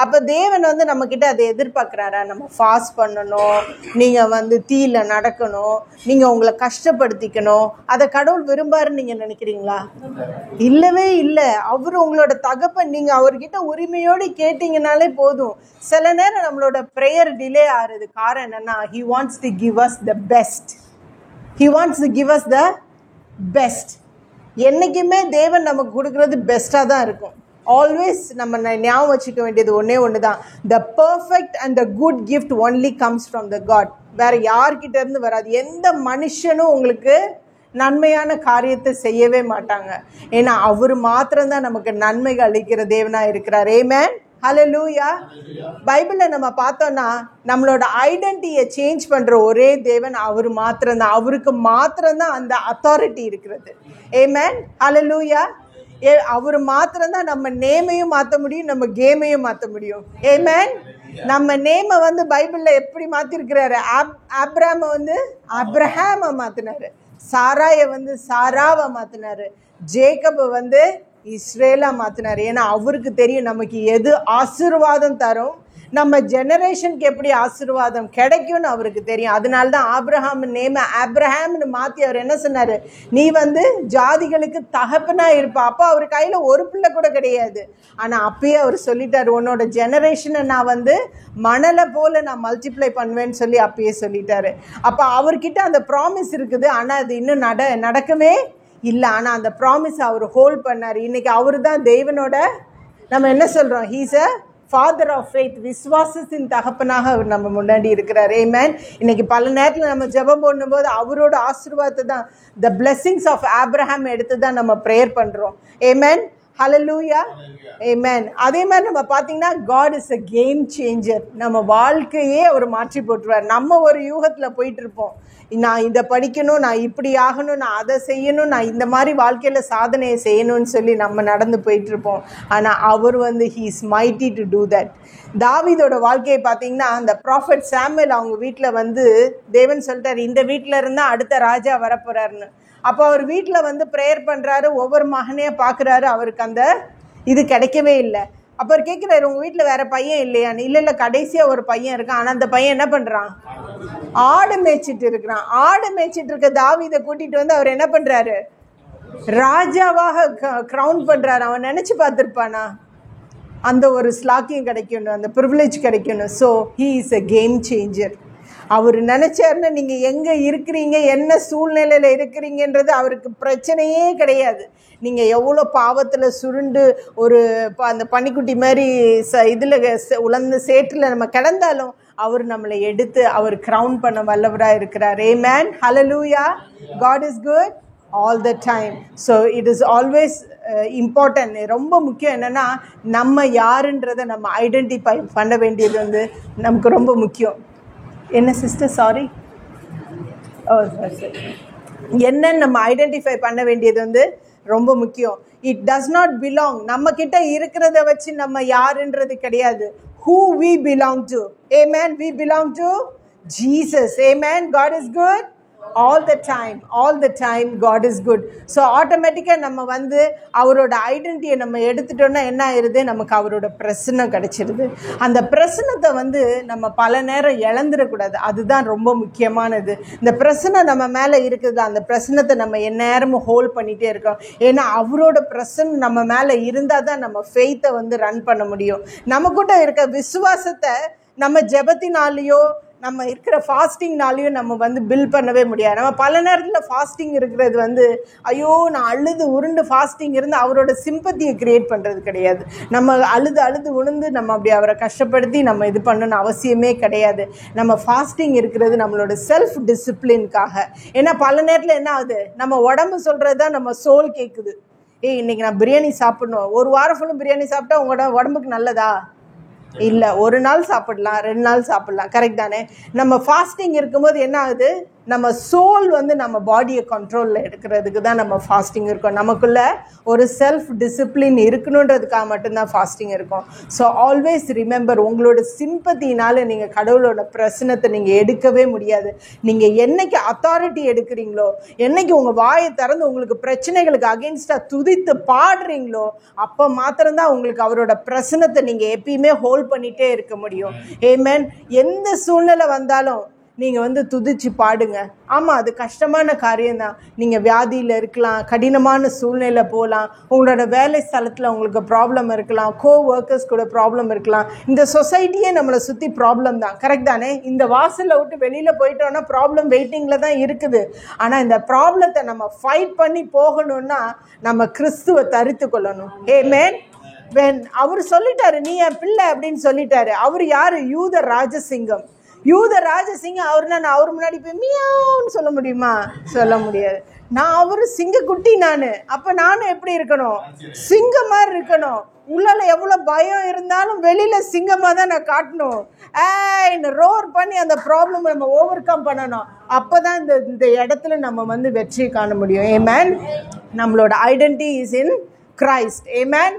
அப்போ தேவன் வந்து நம்மக்கிட்ட அதை எதிர்பார்க்குறாரா? நம்ம ஃபாஸ்ட் பண்ணணும், நீங்கள் வந்து தீயில நடக்கணும், நீங்கள் உங்களை கஷ்டப்படுத்திக்கணும், அதை கடவுள் விரும்பாருன்னு நீங்கள் நினைக்கிறீங்களா? இல்லவே இல்லை. அவர் உங்களோட தகப்பன். நீங்கள் அவர்கிட்ட உரிமையோடு கேட்டிங்கனாலே போதும். சில நேரம் நம்மளோட ப்ரேயர் டிலே ஆகுறது காரணம் என்னென்னா, he wants to give us the best. He wants to give us the best. என்றைக்குமே தேவன் நமக்கு கொடுக்குறது பெஸ்ட்டாக தான் இருக்கும். ஆல்வேஸ் நம்ம ஞாபகம் வச்சுக்க வேண்டியது ஒன்று தான், the perfect and the good gift only comes from the God. வேறு யார்கிட்ட இருந்து வராது. எந்த மனுஷனும் உங்களுக்கு நன்மையான காரியத்தை செய்யவே மாட்டாங்க. ஏன்னா அவர் மாத்திரம்தான் நமக்கு நன்மைகள் அளிக்கிற தேவனாக இருக்கிறார். ஆமென், ஹல்லேலூயா. பைபிளில் நம்ம பார்த்தோன்னா நம்மளோட ஐடென்டிட்டியை சேஞ்ச் பண்ணுற ஒரே தேவன் அவர் மாத்திரம்தான். அவருக்கு மாத்திரம்தான் அந்த அத்தாரிட்டி இருக்கிறது. ஆமென், ஹல்லேலூயா. அவர் மாத்திரம்தான் நம்ம நேமையும் மாற்ற முடியும், நம்ம கேமையும் மாற்ற முடியும். ஆமென். நம்ம நேமை வந்து பைபிளில் எப்படி மாற்றிருக்கிறாரு? ஆப்ராமை வந்து அப்ரஹாமை மாற்றினாரு, சாராயை வந்து சாராவை மாற்றினாரு, ஜேக்கபை வந்து இஸ்ரேலா மாற்றினார். ஏன்னா அவருக்கு தெரியும் நமக்கு எது ஆசீர்வாதம் தரும், நம்ம ஜெனரேஷனுக்கு எப்படி ஆசீர்வாதம் கிடைக்கும்னு அவருக்கு தெரியும். அதனால தான் ஆப்ரஹாம் நேம ஆப்ரஹாம்னு மாற்றி அவர் என்ன சொன்னார், நீ வந்து ஜாதிகளுக்கு தகப்பனாக இருப்பா. அப்போ அவர் கையில் ஒரு பிள்ளை கூட கிடையாது. ஆனால் அப்பயே அவர் சொல்லிட்டார், உன்னோட ஜெனரேஷனை நான் வந்து மணலை போல் நான் மல்டிப்ளை பண்ணுவேன்னு சொல்லி அப்பயே சொல்லிட்டாரு. அப்போ அவர்கிட்ட அந்த ப்ராமிஸ் இருக்குது. ஆனால் அது இன்னும் நடக்கவே இல்லை. ஆனால் அந்த ப்ராமிஸ் அவர் ஹோல்ட் பண்ணார். இன்றைக்கி அவர் தான் தேவனோட, நம்ம என்ன சொல்கிறோம், he's a father of faith. விசுவாசத்தின் தகப்பனாக அவர் நம்ம முன்னாடி இருக்கிறார். ஆமென். இன்னைக்கு பல நேரத்தில் நம்ம ஜெபம் பண்ணும்போது அவரோட ஆசீர்வாதத்தை தான், த பிளெஸிங்ஸ் ஆஃப் ஆப்ரஹாம் எடுத்து தான் நம்ம ப்ரேயர் பண்ணுறோம். ஆமென், ஹல்லேலூயா, ஆமென். அதே மாதிரி நம்ம பார்த்தீங்கன்னா God is a game changer. நம்ம வாழ்க்கையே அவர் மாற்றி போட்டுருவார். நம்ம ஒரு யூகத்தில் போயிட்டு இருப்போம், நான் இதை படிக்கணும், நான் இப்படி ஆகணும், நான் அதை செய்யணும், நான் இந்த மாதிரி வாழ்க்கையில் சாதனையை செய்யணும்னு சொல்லி நம்ம நடந்து போயிட்டுருப்போம். ஆனால் அவர் வந்து he is mighty to do that. தாவீதோட வாழ்க்கையை பார்த்தீங்கன்னா, அந்த ப்ராஃபட் சாமுவேல் அவங்க வீட்டில் வந்து தேவன் சொல்லிட்டார், இந்த வீட்டில் இருந்தால் அடுத்த ராஜா வரப்போகிறாருன்னு. அப்போ அவர் வீட்டில் வந்து ப்ரேயர் பண்ணுறாரு, ஒவ்வொரு மகனையும் பார்க்குறாரு, அவருக்கு அந்த இது கிடைக்கவே இல்லை. அப்போ அவர் கேட்குறாரு, உங்கள் வீட்டில் வேறு பையன் இல்லையான்னு. இல்லை, கடைசியாக ஒரு பையன் இருக்கான். ஆனால் அந்த பையன் என்ன பண்ணுறான், ஆடு மேய்ச்சிட்டு இருக்கிறான். ஆடு மேய்ச்சிட்டு இருக்க தாவீதை கூட்டிகிட்டு வந்து அவர் என்ன பண்ணுறாரு, ராஜாவாக க்ரௌன் பண்ணுறாரு. அவன் நினச்சி பார்த்துருப்பானா அந்த ஒரு ஸ்லாக்கியம் கிடைக்கணும், அந்த ப்ரிவிலேஜ் கிடைக்கணும். So he is a game changer. அவர் நினச்சாருன்னா நீங்கள் எங்கே இருக்கிறீங்க, என்ன சூழ்நிலையில் இருக்கிறீங்கன்றது அவருக்கு பிரச்சனையே கிடையாது. நீங்கள் எவ்வளோ பாவத்தில் சுருண்டு ஒரு அந்த பனிக்குட்டி மாதிரி இதில் உலர்ந்த சேற்றில் நம்ம கிடந்தாலும் அவர் நம்மளை எடுத்து அவர் க்ரௌன் பண்ண வல்லவராக இருக்கிறார். Amen, hallelujah. God is good all the time. So it is always important. ரொம்ப முக்கியம் என்னென்னா, நம்ம யாருன்றதை நம்ம ஐடென்டிஃபை பண்ண வேண்டியது வந்து நமக்கு ரொம்ப முக்கியம். என்ன சிஸ்டர், சாரி, என்னன்னு நம்ம ஐடென்டிஃபை பண்ண வேண்டியது வந்து ரொம்ப முக்கியம். இட் டஸ் நாட் பிலாங், நம்ம கிட்ட இருக்கிறத வச்சு நம்ம யாருன்றது கிடையாது. Who we belong to. Amen. We belong to Jesus. Amen. God is good all the time. All the time God is good. So automatically நம்ம வந்து அவரோட ஐடென்டிட்டியை நம்ம எடுத்துட்டோம்னா என்ன ஆயிருது, நமக்கு அவரோட பிரசன்னம் கிடைச்சிருது. அந்த பிரசன்னத்தை வந்து நம்ம பல நேரம் இழந்துடக்கூடாது. அதுதான் ரொம்ப முக்கியமானது. இந்த பிரசன்னம் நம்ம மேலே இருக்குது, அந்த பிரசன்னத்தை நம்ம எந்நேரமும் ஹோல்ட் பண்ணிகிட்டே இருக்கோம். ஏன்னா அவரோட பிரசன்னம் நம்ம மேலே இருந்தால் தான் நம்ம ஃபெய்த்தை வந்து ரன் பண்ண முடியும். நம்ம கூட இருக்க விசுவாசத்தை நம்ம ஜெபத்தினாலேயோ நம்ம இருக்கிற ஃபாஸ்டிங்னாலையும் நம்ம வந்து பில் பண்ணவே முடியாது. நம்ம பல நேரத்தில் ஃபாஸ்டிங் இருக்கிறது வந்து ஐயோ நான் அழுது உருண்டு ஃபாஸ்டிங் இருந்து அவரோட சிம்பத்தியை கிரியேட் பண்ணுறது கிடையாது. நம்ம அழுது உணர்ந்து நம்ம அப்படி அவரை கஷ்டப்படுத்தி நம்ம இது பண்ணணும்னு அவசியமே கிடையாது. நம்ம ஃபாஸ்டிங் இருக்கிறது நம்மளோட செல்ஃப் டிசிப்ளின்காக. ஏன்னா பல நேரத்தில் என்ன ஆகுது, நம்ம உடம்பு சொல்கிறது தான் நம்ம சோல் கேட்குது. இன்னைக்கு நான் பிரியாணி சாப்பிடணும், ஒரு வாரம் ஃபுல்லும் பிரியாணி சாப்பிட்டா உங்களோட உடம்புக்கு நல்லதா? இல்லை, ஒரு நாள் சாப்பிடலாம், 2 நாள் சாப்பிடலாம், கரெக்ட் தானே? நம்ம ஃபாஸ்டிங் இருக்கும்போது என்ன ஆகுது, நம்ம சோல் வந்து நம்ம பாடியை கண்ட்ரோலில் எடுக்கிறதுக்கு தான் நம்ம ஃபாஸ்டிங் இருக்கோம். நமக்குள்ள ஒரு செல்ஃப் டிசிப்ளின் இருக்கணுன்றதுக்காக மட்டும்தான் ஃபாஸ்டிங் இருக்கும். ஸோ ஆல்வேஸ் ரிமெம்பர், உங்களோட சிம்பத்தினால நீங்கள் கடவுளோட பிரசனத்தை நீங்கள் எடுக்கவே முடியாது. நீங்கள் என்னைக்கு அத்தாரிட்டி எடுக்கிறீங்களோ, என்னைக்கு உங்கள் வாயை திறந்து உங்களுக்கு பிரச்சனைகளுக்கு அகெயின்ஸ்டாக துதித்து பாடுறீங்களோ, அப்போ மாத்திரம்தான் உங்களுக்கு அவரோட பிரசனத்தை நீங்கள் எப்பயுமே ஹோல்ட் பண்ணிகிட்டே இருக்க முடியும். ஆமென். எந்த சூழ்நிலை வந்தாலும் நீங்கள் வந்து துதிச்சு பாடுங்க. ஆமாம், அது கஷ்டமான காரியம்தான். நீங்கள் வியாதியில் இருக்கலாம், கடினமான சூழ்நிலை போகலாம், உங்களோட வேலை ஸ்தலத்தில் உங்களுக்கு ப்ராப்ளம் இருக்கலாம், ஒர்க்கர்ஸ் கூட ப்ராப்ளம் இருக்கலாம். இந்த சொசைட்டியே நம்மளை சுற்றி ப்ராப்ளம் தான், கரெக்ட் தானே? இந்த வாசலில் விட்டு வெளியில் போயிட்டோன்னா ப்ராப்ளம் வெயிட்டிங்கில் தான் இருக்குது. ஆனால் இந்த ப்ராப்ளத்தை நம்ம ஃபைட் பண்ணி போகணும்னா நம்ம கிறிஸ்துவை தரித்து கொள்ளணும். ஆமென். அவர் சொல்லிட்டாரு, நீ என் பிள்ளை அப்படின்னு சொல்லிட்டாரு. அவர் யாரு? யூத ராஜசிங்கம். யூத ராஜசிங்கம். நான் அவர் முன்னாடி போய் மியான்னு சொல்ல முடியுமா? சொல்ல முடியாது. நான் அவரு சிங்கக்குட்டி. அப்ப நானும் எப்படி இருக்கணும்? சிங்கம் மாதிரி இருக்கணும். உள்ளால எவ்வளவு பயம் இருந்தாலும் வெளியில சிங்கமா தான் நான் காட்டணும். ரோர் பண்ணி அந்த ப்ராப்ளம் நம்ம ஓவர் கம் பண்ணணும். அப்பதான் இந்த இடத்துல நம்ம வந்து வெற்றி காண முடியும். ஆமென். நம்மளோட identity is in Christ. Amen.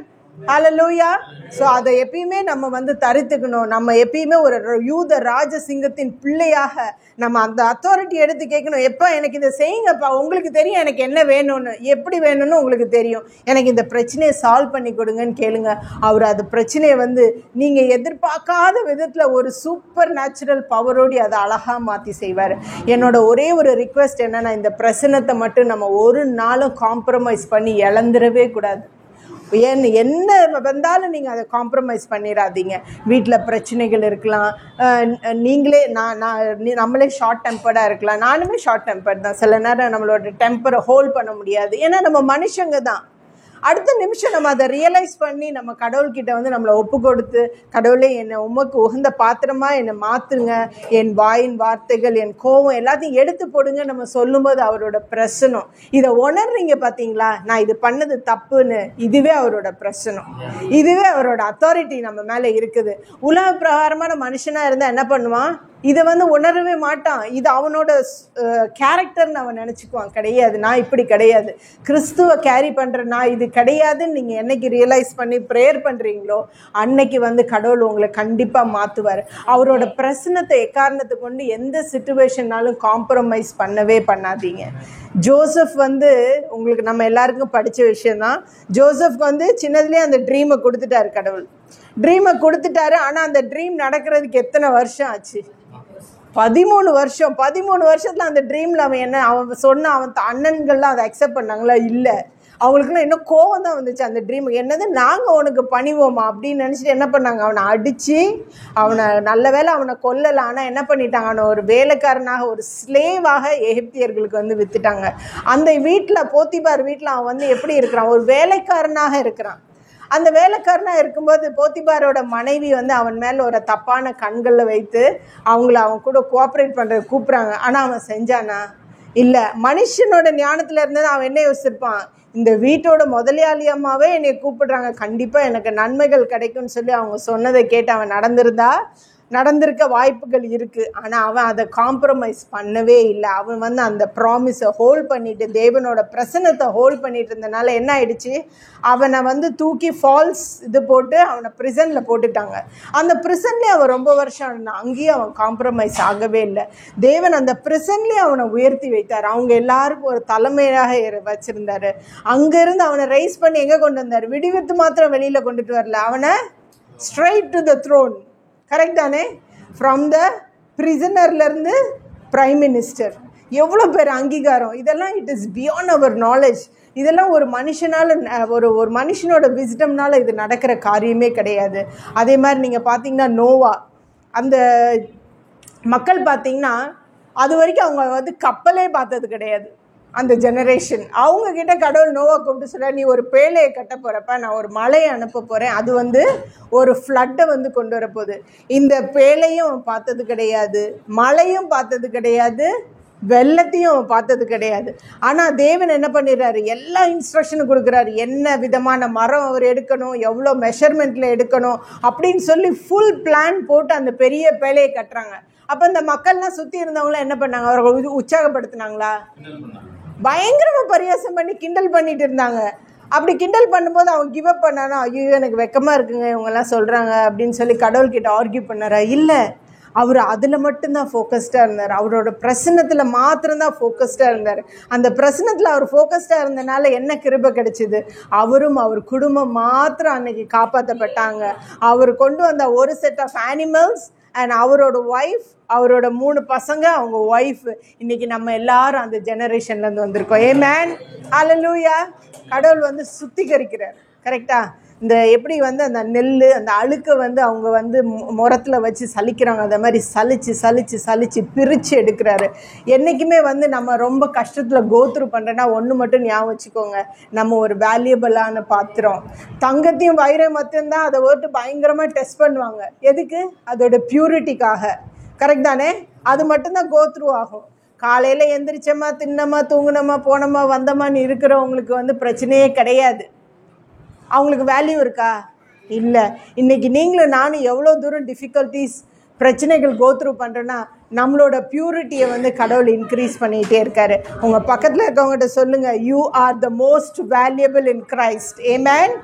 Hallelujah. So அதை எப்பயுமே நம்ம வந்து தரித்துக்கணும். நம்ம எப்பயுமே ஒரு யூத ராஜசிங்கத்தின் பிள்ளையாக நம்ம அந்த அத்தாரிட்டி எடுத்து கேட்கணும். எப்போ எனக்கு இதை செய்யுங்கப்பா, உங்களுக்கு தெரியும் எனக்கு என்ன வேணும்னு, எப்படி வேணும்னு உங்களுக்கு தெரியும், எனக்கு இந்த பிரச்சனையை சால்வ் பண்ணி கொடுங்கன்னு கேளுங்க. அவர் அது பிரச்சனையை வந்து நீங்கள் எதிர்பார்க்காத விதத்தில் ஒரு சூப்பர் நேச்சுரல் பவரோடு அதை அழகாக மாற்றி செய்வார். என்னோட ஒரே ஒரு ரிக்வெஸ்ட் என்னன்னா, இந்த பிரச்சனத்தை மட்டும் நம்ம ஒரு நாளும் காம்ப்ரமைஸ் பண்ணி இழந்துடவே கூடாது. என்ன வந்தாலும் நீங்கள் அதை காம்ப்ரமைஸ் பண்ணிடாதீங்க. வீட்டில் பிரச்சனைகள் இருக்கலாம், நீங்களே நம்மளே ஷார்ட் டெம்பர்டாக இருக்கலாம். நானுமே ஷார்ட் டெம்பர்ட் தான். சில நேரம் நம்மளோட டெம்பரை ஹோல்ட் பண்ண முடியாது. ஏன்னா நம்ம மனுஷங்க தான். அடுத்த நிமிஷம் நம்ம அதை ரியலைஸ் பண்ணி நம்ம கடவுள்கிட்ட வந்து நம்மளை ஒப்பு கொடுத்து, கடவுளே என்னை உமக்கு உகந்த பாத்திரமா என்னை மாற்றுங்க, என் வாயின் வார்த்தைகள் என் கோபம் எல்லாத்தையும் எடுத்து போடுங்க நம்ம சொல்லும்போது அவரோட பிரசனம். இதை உணர்றீங்க பார்த்தீங்களா, நான் இது பண்ணது தப்புன்னு, இதுவே அவரோட பிரசனம், இதுவே அவரோட அத்தாரிட்டி நம்ம மேலே இருக்குது. உலக பிரகாரமான மனுஷனாக இருந்தால் என்ன பண்ணுவான்? இதை வந்து உணரவே மாட்டான். இது அவனோட கேரக்டர்னு அவன் நினச்சிக்குவான். கிடையாது, நான் இப்படி கிடையாது, கிறிஸ்துவை கேரி பண்ணுறேன், நான் இது கிடையாதுன்னு நீங்கள் என்னைக்கு ரியலைஸ் பண்ணி ப்ரேயர் பண்ணுறீங்களோ அன்னைக்கு வந்து கடவுள் உங்களை கண்டிப்பாக மாற்றுவார். அவரோட பிரசனத்தை எக்காரணத்தை கொண்டு எந்த சிச்சுவேஷன்னாலும் காம்ப்ரமைஸ் பண்ணவே பண்ணாதீங்க. ஜோசப் வந்து உங்களுக்கு நம்ம எல்லாருக்கும் படித்த விஷயம்தான். ஜோசப்க்கு வந்து சின்னதுலேயே அந்த ட்ரீமை கொடுத்துட்டாரு கடவுள். ட்ரீமை கொடுத்துட்டாரு. ஆனால் அந்த ட்ரீம் நடக்கிறதுக்கு எத்தனை வருஷம் ஆச்சு? 13 வருஷம். 13 வருஷத்துல அந்த ட்ரீம்ல அவன் சொன்ன அவன் அண்ணன்கள்லாம் அதை அக்செப்ட் பண்ணாங்களா? இல்லை. அவங்களுக்குலாம் இன்னும் கோவம் தான் வந்துச்சு அந்த ட்ரீம். என்னது, நாங்கள் உனக்கு பணிவோமா அப்படின்னு நினச்சிட்டு என்ன பண்ணாங்க, அவனை அடித்து அவனை, நல்ல வேலை அவனை கொல்லலை, ஆனால் என்ன பண்ணிட்டாங்க, அவனை ஒரு வேலைக்காரனாக, ஒரு ஸ்லேவாக எகிப்தியர்களுக்கு வந்து வித்துட்டாங்க. அந்த வீட்டில், போத்திபார் வீட்டில் அவன் வந்து எப்படி இருக்கிறான்? ஒரு வேலைக்காரனாக இருக்கிறான். அந்த வேலைக்காரனாக இருக்கும்போது போத்திபாரோட மனைவி வந்து அவன் மேலே ஒரு தப்பான கண்களில் வைத்து அவன் கூட கோஆப்ரேட் பண்ணுறது கூப்பிட்றாங்க. ஆனால் அவன் செஞ்சானா? இல்லை. மனுஷனோட ஞானத்தில் இருந்தது அவன் என்ன யோசிச்சிருப்பான், இந்த வீட்டோட முதலாளியம்மாவே என்னை கூப்பிடுறாங்க, கண்டிப்பாக எனக்கு நன்மைகள் கிடைக்கும்னு சொல்லி அவங்க சொன்னதை கேட்டு அவன் நடந்திருக்க வாய்ப்புகள் இருக்குது. ஆனால் அவன் அதை காம்ப்ரமைஸ் பண்ணவே இல்லை. அவன் வந்து அந்த ப்ராமிஸை ஹோல்ட் பண்ணிட்டு, தேவனோட பிரசனத்தை ஹோல்ட் பண்ணிட்டு இருந்தனால என்ன ஆயிடுச்சு, அவனை வந்து தூக்கி ஃபால்ஸ் இது போட்டு அவனை ப்ரிசனில் போட்டுட்டாங்க. அந்த ப்ரிசன்லேயே அவன் ரொம்ப வருஷம் இருந்தான். அங்கேயும் அவன் காம்ப்ரமைஸ் ஆகவே இல்லை. தேவன் அந்த ப்ரிசன்லேயே அவனை உயர்த்தி வைத்தார். அவங்க எல்லாருக்கும் ஒரு தலைமையாக வச்சுருந்தாரு. அங்கேருந்து அவனை ரைஸ் பண்ணி எங்கே கொண்டு வந்தார்? விடுவித்து மாத்திரம் வெளியில் கொண்டுட்டு வரல, அவனை straight to the throne. Correct தானே? ஃப்ரம் த பிரிசனர்லேருந்து பிரைம் மினிஸ்டர். எவ்வளோ பேர் அங்கீகாரம்! இதெல்லாம் it is beyond our knowledge. இதெல்லாம் ஒரு மனுஷனால், ஒரு மனுஷனோட விஸ்டம்னால இது நடக்கிற காரியமே கிடையாது. அதே மாதிரி நீங்கள் பார்த்தீங்கன்னா நோவா, அந்த மக்கள் பார்த்தீங்கன்னா அது வரைக்கும் அவங்க வந்து கப்பலே பார்த்தது கிடையாது. அந்த ஜெனரேஷன் அவங்கக்கிட்ட கடவுள் நோவா கூப்பிட்டு சொல்ல, நீ ஒரு பேழையை கட்ட போகிறப்ப நான் ஒரு மழையை அனுப்ப போகிறேன், அது வந்து ஒரு ஃப்ளட்டை வந்து கொண்டு வரப்போகுது. இந்த பேழையும் பார்த்தது கிடையாது, மழையும் பார்த்தது கிடையாது, வெள்ளத்தையும் பார்த்தது கிடையாது. ஆனால் தேவன் என்ன பண்ணிடுறாரு, எல்லா இன்ஸ்ட்ரக்ஷனும் கொடுக்குறாரு. என்ன விதமான மரம் அவர் எடுக்கணும், எவ்வளோ மெஷர்மெண்ட்டில் எடுக்கணும் அப்படின்னு சொல்லி ஃபுல் பிளான் போட்டு அந்த பெரிய பேழையை கட்டுறாங்க. அப்போ இந்த மக்கள்லாம் சுற்றி இருந்தவங்களாம் என்ன பண்ணாங்க, அவர்கள் உற்சாகப்படுத்தினாங்களா? பயங்கரமாக பரியாசம் பண்ணி கிண்டல் பண்ணிட்டு இருந்தாங்க. அப்படி கிண்டல் பண்ணும்போது அவங்க கிவ் அப் பண்ணானா, ஐயோ எனக்கு வெக்கமாக இருக்குங்க இவங்கெல்லாம் சொல்கிறாங்க அப்படின்னு சொல்லி கடவுள்கிட்ட ஆர்கியூ பண்ணாரா? இல்லை, அவர் அதில் மட்டும்தான் ஃபோக்கஸ்டாக இருந்தார். அவரோட பிரசன்னத்தில் மாத்திரம்தான் ஃபோக்கஸ்டாக இருந்தார். அந்த பிரசன்னத்தில் அவர் ஃபோக்கஸ்டாக இருந்தனால என்ன கிருபை கிடைச்சிது, அவரும் அவர் குடும்பம் மாத்திரம் அன்னைக்கு காப்பாற்றப்பட்டாங்க. அவர் கொண்டு வந்த ஒரு செட் ஆஃப் அனிமல்ஸ் அண்ட் அவரோட ஒய்ஃப், அவரோட 3 பசங்க, அவங்க ஒய்ஃப், இன்னைக்கு நம்ம எல்லாரும் அந்த ஜெனரேஷன்லேருந்து வந்திருக்கோம். ஆமென், ஹல்லேலூயா. கடவுள் வந்து சுத்திகரிக்கிறார். கரெக்டா? இந்த எப்படி வந்து அந்த நெல் அந்த அழுக்கை வந்து அவங்க வந்து முரத்தில் வச்சு சலிக்கிறாங்க, அதை மாதிரி சலிச்சு சலிச்சு சலிச்சு பிரித்து எடுக்கிறாரு. என்றைக்குமே வந்து நம்ம ரொம்ப கஷ்டத்தில் கோத்ரூ பண்ணுறேன்னா ஒன்று மட்டும் ஞாபகம் வச்சுக்கோங்க, நம்ம ஒரு வேல்யூபிளான பாத்திரம். தங்கத்தையும் வைரம் மட்டும்தான் அதை ஓட்டு பயங்கரமாக டெஸ்ட் பண்ணுவாங்க. எதுக்கு? அதோட பியூரிட்டிக்காக. கரெக்ட் தானே? அது மட்டும்தான் கோத்ரூ ஆகும். காலையில் எந்திரிச்சோமா, தின்னமா, தூங்கினோமா, போனோமா, வந்தோமான்னு இருக்கிறவங்களுக்கு வந்து பிரச்சனையே கிடையாது. அவங்களுக்கு வேல்யூ இருக்கா? இல்லை. இன்றைக்கி நீங்களும் நானும் எவ்வளோ தூரம் டிஃபிகல்ட்டிஸ் பிரச்சனைகள் கோத்ரூ பண்ணுறோன்னா நம்மளோட பியூரிட்டியை வந்து கடவுள் இன்க்ரீஸ் பண்ணிகிட்டே இருக்காரு. உங்கள் பக்கத்தில் இருக்கவங்ககிட்ட சொல்லுங்கள், you are the most valuable in Christ. Amen.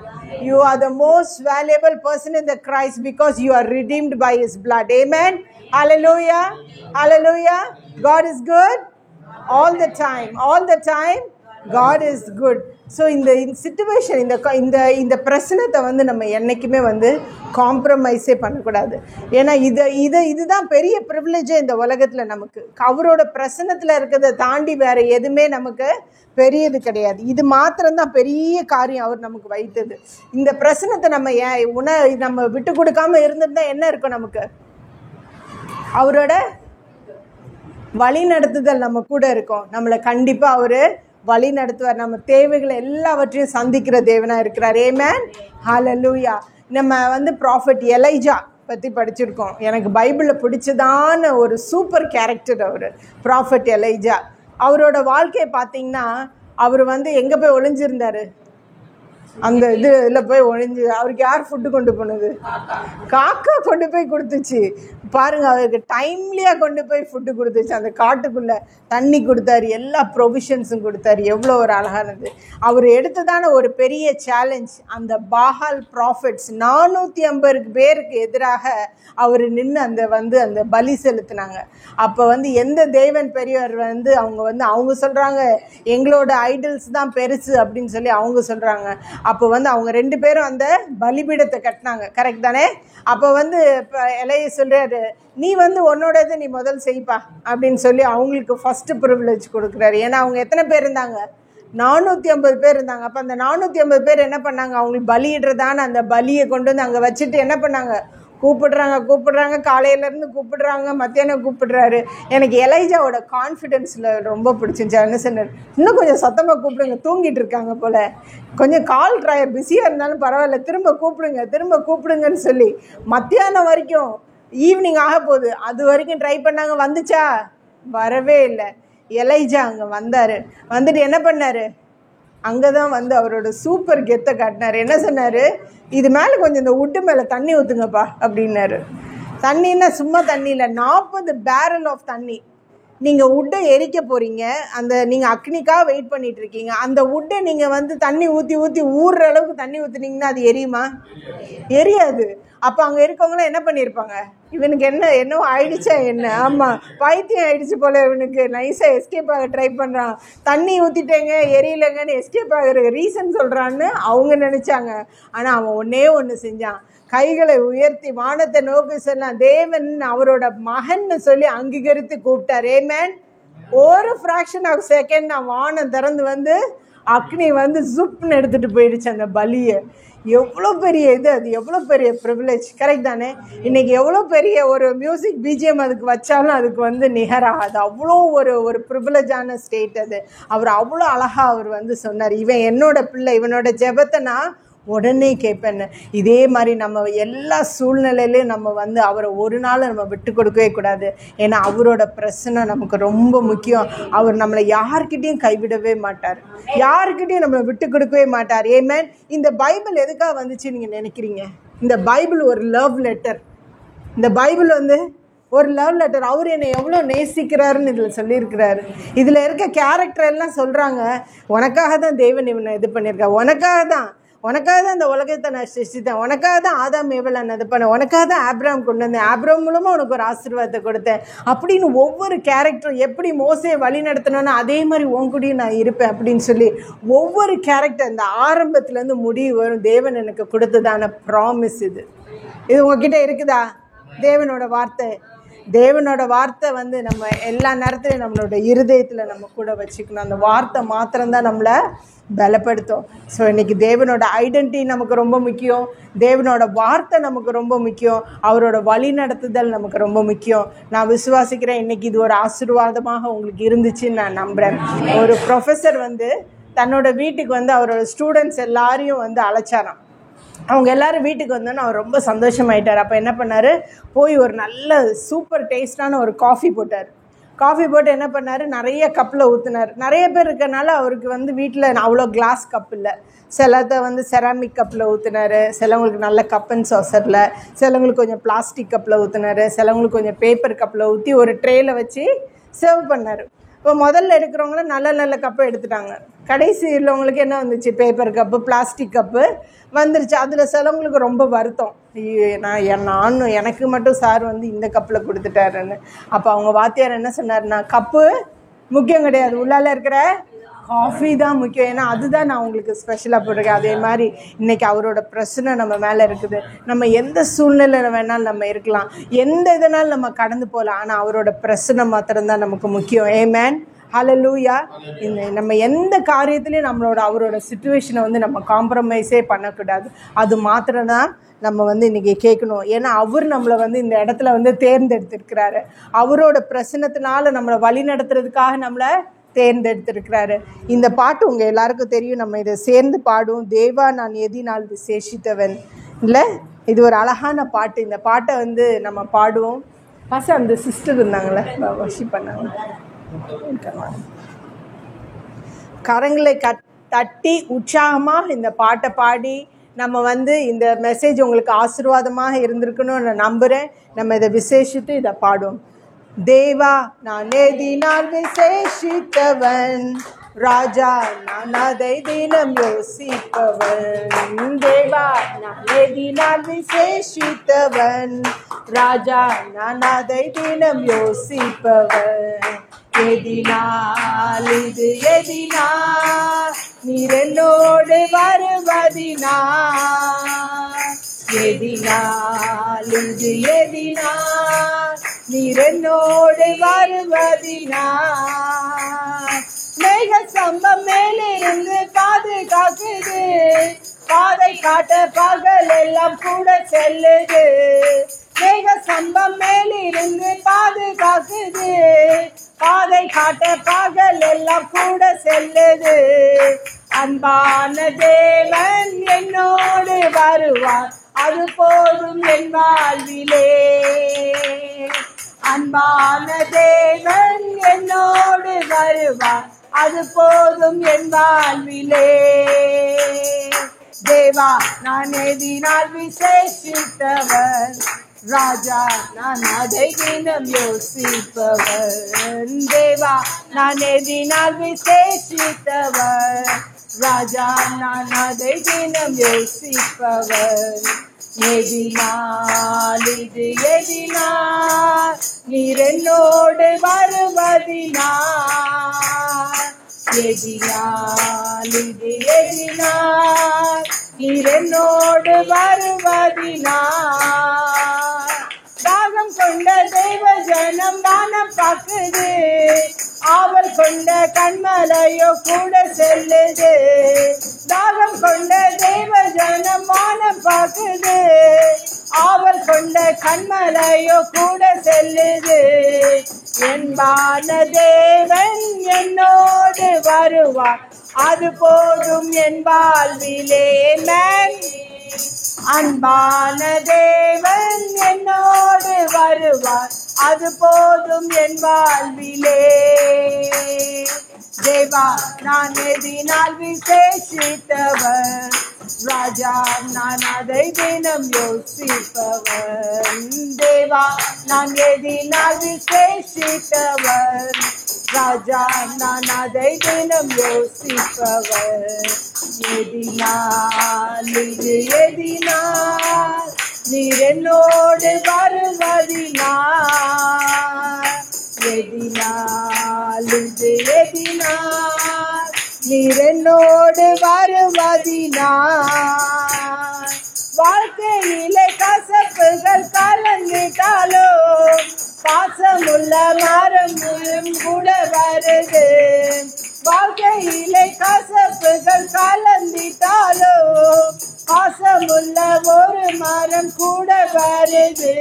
You are the most valuable person in the Christ because you are redeemed by his blood. Amen. Hallelujah. Hallelujah. God is good all the time. All the time God is good. So இந்த situation, இந்த பிரச்சனத்தை வந்து நம்ம என்றைக்குமே வந்து காம்ப்ரமைஸே பண்ணக்கூடாது. ஏன்னா இதுதான் பெரிய ப்ரிவிலேஜே இந்த உலகத்தில் நமக்கு. அவரோட பிரச்சனத்தில் இருக்கிறத தாண்டி வேறு எதுவுமே நமக்கு பெரியது கிடையாது. இது மாத்திரம்தான் பெரிய காரியம் அவர் நமக்கு வைத்தது. இந்த பிரச்சனத்தை நம்ம நம்ம விட்டு கொடுக்காம இருந்திருந்தா என்ன இருக்கும் நமக்கு? அவரோட வழி நடத்துதல் நம்ம கூட இருக்கும். நம்மளை கண்டிப்பாக அவர் வழி நடத்துவார். நம்ம தேவைகளை எல்லாவற்றையும் சந்திக்கிற தேவனாக இருக்கிறார். ஆமென், ஹல்லேலூயா. நம்ம வந்து ப்ராஃபட் எலைஜா பற்றி படிச்சிருக்கோம். எனக்கு பைபிளில் பிடிச்சதான ஒரு சூப்பர் கேரக்டர் அவர், ப்ராஃபட் எலைஜா. அவரோட வாழ்க்கையை பார்த்தீங்கன்னா அவர் வந்து எங்கே போய் ஒளிஞ்சிருந்தார்? அந்த இதில் போய் ஒழிஞ்சு. அவருக்கு யார் ஃபுட்டு கொண்டு போனது? காக்கா கொண்டு போய் கொடுத்துச்சு. பாருங்கள், அவருக்கு டைம்லியாக கொண்டு போய் ஃபுட்டு கொடுத்துச்சு. அந்த காட்டுக்குள்ளே தண்ணி கொடுத்தாரு, எல்லா ப்ரொவிஷன்ஸும் கொடுத்தாரு. எவ்வளோ ஒரு அழகானது. அவர் எடுத்ததான ஒரு பெரிய சேலஞ்ச், அந்த பாகால் ப்ராஃபிட்ஸ் 450 பேருக்கு எதிராக அவர் நின்று அந்த பலி செலுத்தினாங்க. அப்போ வந்து எந்த தேவன் பெரியவர் வந்து அவங்க சொல்கிறாங்க எங்களோட ஐடல்ஸ் தான் பெருசு அப்படின்னு சொல்லி அவங்க சொல்கிறாங்க. அப்போ வந்து அவங்க 2 பேரும் அந்த பலிபீடத்தை கட்டினாங்க. கரெக்ட் தானே? அப்போ வந்து இப்போ எலையை சொல்கிறாரு, நீ வந்து உன்னோடது நீ முதல் செய்ப்பா அப்படின்னு சொல்லி அவங்களுக்கு ஃபஸ்ட்டு ப்ரிவிலேஜ் கொடுக்குறாரு. ஏன்னா அவங்க எத்தனை பேர் இருந்தாங்க? 450 பேர் இருந்தாங்க. அப்போ அந்த 450 பேர் என்ன பண்ணாங்க? அவங்களுக்கு பலியிடுறதான அந்த பலியை கொண்டு வந்து அங்கே வச்சுட்டு என்ன பண்ணாங்க? கூப்பிடுறாங்க, காலையிலேருந்து கூப்பிடுறாங்க, மத்தியானம் கூப்பிடுறாரு. எனக்கு எலைஜாவோட கான்ஃபிடென்ஸில் ரொம்ப பிடிச்சிருந்துச்சு. என்ன சொன்னார், இன்னும் கொஞ்சம் சத்தமாக கூப்பிடுங்க, தூங்கிட்டு இருக்காங்க போல், கொஞ்சம் கால் பிஸியாக இருந்தாலும் பரவாயில்ல, திரும்ப கூப்பிடுங்கன்னு சொல்லி மத்தியானம் வரைக்கும், ஈவினிங் ஆக போகுது, அது வரைக்கும் ட்ரை பண்ணாங்க. வந்துச்சா? வரவே இல்லை. எலைஜா அங்கே வந்தார். வந்துட்டு என்ன பண்ணார்? அங்கே தான் வந்து அவரோட சூப்பர் கெத்தை காட்டினார். என்ன சொன்னார்? இது மேலே கொஞ்சம் இந்த உட்டு மேலே தண்ணி ஊற்றுங்கப்பா அப்படின்னாரு. தண்ணின்னா சும்மா தண்ணி இல்லை, 40 பேரல் ஆஃப் தண்ணி. நீங்கள் உட்டை எரிக்க போகிறீங்க, நீங்கள் அக்னிக்காக வெயிட் பண்ணிகிட்ருக்கீங்க. அந்த உட்டை நீங்கள் வந்து தண்ணி ஊற்றி ஊறுற அளவுக்கு தண்ணி ஊற்றுனீங்கன்னா அது எரியுமா? எரியாது. அப்போ அங்கே இருக்கவங்களாம் என்ன பண்ணியிருப்பாங்க? இவனுக்கு என்னவோ ஆயிடுச்சா என்ன? ஆமாம், பைத்தியம் ஆயிடுச்சு போல், இவனுக்கு நைஸாக எஸ்கேப் ஆக ட்ரை பண்ணுறான், தண்ணி ஊற்றிட்டேங்க எரியலைங்கன்னு எஸ்கேப் ஆகிற ரீசன் சொல்கிறான்னு அவங்க நினச்சாங்க. ஆனால் அவன் ஒன்று செஞ்சான், கைகளை உயர்த்தி வானத்தை நோக்கி சொன்னான். தேவன் அவரோட மகன்னு சொல்லி அங்கீகரித்து கூப்பிட்டார். ஆமென். ஒரு ஃப்ராக்ஷன் ஆஃப் செகண்ட் நான் வானம் திறந்து வந்து அக்னி வந்து ஜுப்னு எடுத்துகிட்டு போயிடுச்சு அந்த பலியை. எவ்வளோ பெரிய இது, அது எவ்வளோ பெரிய ப்ரிவிலேஜ். கரெக்ட் தானே? இன்றைக்கி எவ்வளோ பெரிய ஒரு மியூசிக் பிஜிஎம் அதுக்கு வச்சாலும் அதுக்கு வந்து நிகராகாது. அவ்வளோ ஒரு ப்ரிவிலேஜான ஸ்டேட் அது. அவர் அவ்வளோ அழகாக அவர் வந்து சொன்னார், இவன் என்னோட பிள்ளை, இவனோட ஜெபத்தை நான் உடனே கேட்பேன்னு. இதே மாதிரி நம்ம எல்லா சூழ்நிலையிலையும் நம்ம வந்து அவரை ஒரு நாள் நம்ம விட்டு கொடுக்கவே கூடாது. ஏன்னா அவரோட பிரச்சனை நமக்கு ரொம்ப முக்கியம். அவர் நம்மளை யார்கிட்டையும் கைவிடவே மாட்டார், யாருக்கிட்டையும் நம்மளை விட்டு கொடுக்கவே மாட்டார். ஏமேன். இந்த பைபிள் எதுக்காக வந்துச்சு நீங்கள் நினைக்கிறீங்க? இந்த பைபிள் ஒரு லவ் லெட்டர். இந்த பைபிள் வந்து ஒரு லவ் லெட்டர். அவர் என்னை எவ்வளோ நேசிக்கிறாருன்னு இதில் சொல்லியிருக்கிறாரு. இதில் இருக்க கேரக்டர் எல்லாம் சொல்கிறாங்க, உனக்காக தான் தேவன் இவனை இது பண்ணியிருக்கார், உனக்காக தான் இந்த உலகத்தை நான் சிருஷ்டித்தேன், உனக்காக தான் ஆதாம் ஏவலை நான் இது பண்ணேன், உனக்காக தான் ஆப்ராம் கொண்டு வந்தேன், ஆப்ராம் மூலமாக உனக்கு ஒரு ஆசீர்வாதத்தை கொடுத்தேன் அப்படின்னு ஒவ்வொரு கேரக்டரும் எப்படி மோசையை வழி நடத்தினோன்னா அதே மாதிரி உன்கூடயும் நான் இருப்பேன் அப்படின்னு சொல்லி ஒவ்வொரு கேரக்டர் இந்த ஆரம்பத்துலேருந்து முடிவு வரும் தேவன் எனக்கு கொடுத்ததான ப்ராமிஸ். இது உங்ககிட்ட இருக்குதா? தேவனோட வார்த்தை வந்து நம்ம எல்லா நேரத்துலையும் நம்மளோட இருதயத்தில் நம்ம கூட வச்சுக்கணும். அந்த வார்த்தை மாத்திரம்தான் நம்மளை பலப்படுத்தும். ஸோ இன்றைக்கி தேவனோட ஐடென்டிட்டி நமக்கு ரொம்ப முக்கியம், தேவனோட வார்த்தை நமக்கு ரொம்ப முக்கியம், அவரோட வழி நடத்துதல் நமக்கு ரொம்ப முக்கியம். நான் விசுவாசிக்கிறேன் இன்றைக்கி இது ஒரு ஆசீர்வாதமாக உங்களுக்கு இருந்துச்சுன்னு நான் நம்புகிறேன். ஒரு ப்ரொஃபஸர் வந்து தன்னோட வீட்டுக்கு வந்து அவரோட ஸ்டூடெண்ட்ஸ் எல்லாரையும் வந்து அழைச்சாராம். அவங்க எல்லோரும் வீட்டுக்கு வந்தோன்னு அவர் ரொம்ப சந்தோஷமாயிட்டார். அப்போ என்ன பண்ணார், போய் ஒரு நல்ல சூப்பர் டேஸ்டான ஒரு காஃபி போட்டார். காஃபி போட்டு என்ன பண்ணார், நிறைய கப்பில் ஊற்றினார். நிறைய பேர் இருக்கனால அவருக்கு வந்து வீட்டில் அவ்வளோ கிளாஸ் கப் இல்லை, சிலத்தை வந்து செராமிக் கப்பில் ஊற்றினார், சிலவங்களுக்கு நல்ல கப் அண்ட் சாசரில், சிலவங்களுக்கு கொஞ்சம் பிளாஸ்டிக் கப்பில் ஊற்றினார், சிலவங்களுக்கு கொஞ்சம் பேப்பர் கப்பில் ஊற்றி ஒரு ட்ரேயில் வச்சு சர்வ் பண்ணார். இப்போ முதல்ல எடுக்கிறவங்களும் நல்ல கப்பை எடுத்துட்டாங்க. கடைசி உள்ளவங்களுக்கு என்ன வந்துச்சு, பேப்பர் கப்பு பிளாஸ்டிக் கப்பு வந்துருச்சு. அதில் சிலவங்களுக்கு ரொம்ப வருத்தம், நானும் எனக்கு மட்டும் சார் வந்து இந்த கப்பில் கொடுத்துட்டாருன்னு. அப்போ அவங்க வாத்தியார் என்ன சொன்னார்னா, கப்பு முக்கியம் கிடையாது, உள்ளால இருக்கிற காஃபி தான் முக்கியம், ஏன்னா அதுதான் நான் உங்களுக்கு ஸ்பெஷலாக போட்டிருக்கேன். அதே மாதிரி இன்றைக்கி அவரோட பிரச்சனை நம்ம மேலே இருக்குது. நம்ம எந்த சூழ்நிலையில் வேணாலும் நம்ம இருக்கலாம், எந்த இதனாலும் நம்ம கடந்து போகலாம், ஆனால் அவரோட பிரச்சனை மாத்திரம்தான் நமக்கு முக்கியம். ஆமென், ஹல்லேலூயா. நம்ம எந்த காரியத்துலையும் அவரோட சிச்சுவேஷனை வந்து நம்ம காம்ப்ரமைஸே பண்ணக்கூடாது. அது மாத்திரம்தான் நம்ம வந்து இன்றைக்கி கேட்கணும். ஏன்னா அவர் நம்மளை வந்து இந்த இடத்துல வந்து தேர்ந்தெடுத்திருக்கிறாரு. அவரோட பிரச்சனத்தினால நம்மளை வழி நடத்துறதுக்காக நம்மளை தேர்ந்தெடுத்திருக்கிறாரு. இந்த பாட்டு உங்கள் எல்லாருக்கும் தெரியும், நம்ம இதை சேர்ந்து பாடுவோம். தேவா நான் எதினால் விசேஷித்தவன் இல்லை, இது ஒரு அழகான பாட்டு. இந்த பாட்டை வந்து நம்ம பாடுவோம். அந்த சிஸ்டர் இருந்தாங்களே வர்ஷிப் பண்ணாங்க, கரங்களை தட்டி உற்சாகமாக இந்த பாட்டை பாடி நம்ம வந்து இந்த மெசேஜ் உங்களுக்கு ஆசீர்வாதமாக இருந்திருக்கணும்னு நான் நம்புகிறேன். நம்ம இதை விசேஷித்து இதை பாடுவோம். தேவா நான் எதினால் விசேஷித்தவன், ராஜா நான் அதை தினம் யோசிப்பவன். தேவா நான் எதினால் விசேஷித்தவன், ராஜா நான் அதை தினம் யோசிப்பவன். எதினால் இது எதினால் நீர் என்னோடு வருவதினா, எதினால் இது எதினால் நீர் என்னோடு வருவதினா. மேக சம்பம் மேலிருந்து பாதுகாக்குது, பாதை காட்ட பகல் எல்லாம் கூட செல்லுது. மேக சம்பம் மேலிருந்து பாதுகாக்குது, பாதை காட்ட பகல் எல்லாம் கூட செல்லுது. அன்பான தேவன் என்னோடு வருவார், அது போதும் என் வாழ்விலே. அன்பான தேவன் என்னோடு வருவார், அது போதும் என் வாழ்விலே. தேவா நான் எதினால் விசேஷித்தவன், ராஜா நான் அதை தினம் யோசிப்பவன். தேவா நான் எதினால் விசேஷித்தவன், ராஜா நான் அதை தினம் யோசிப்பவன். எதினால் இது எதினால் நீர் என்னோடு வருவதினா, எதினால் இது எதினால் நீர் என்னோடு வருவதினா. தாகம் கொண்ட தெய்வ ஜனம் வானம் பார்க்குது, ஆவல் கொண்ட கண்மலையோ கூட செல்லுது. தாகம் கொண்ட தேவ ஜனம் வானம் பார்க்குது. ஆவல் கொண்ட கண்மலையோ கூட செல்லுது. என்பான தேவன் என்னோடு வருவார், அது போதும் என் வாழ்விலே. ஆமென். அன்பான தேவன் என்னோடு வருவார், அது போதும் என் வாழ்விலே. தேவா நான் எதினால் விசேஷித்தவன், ராஜா நான் அதை தினம் யோசிப்பவன். தேவா நான் எதினால் விசேஷித்தவன், ராஜா நான் அதை தினம் யோசிப்பவன். எதினால் இது எதினால் நீர் என்னோடு வருவதினால், எதினால் இது எதினால் நீர் என்னோடு வருவதினால். வாழ்க்கையிலே கசப்புகள் கலந்துட்டாலோ, பாசமுள்ள மரம் கூட வருது. வாழ்க்கையிலே கசப்புகள் கலந்திட்டாலோ, பாசமுள்ள ஒரு மரம் கூட வருது.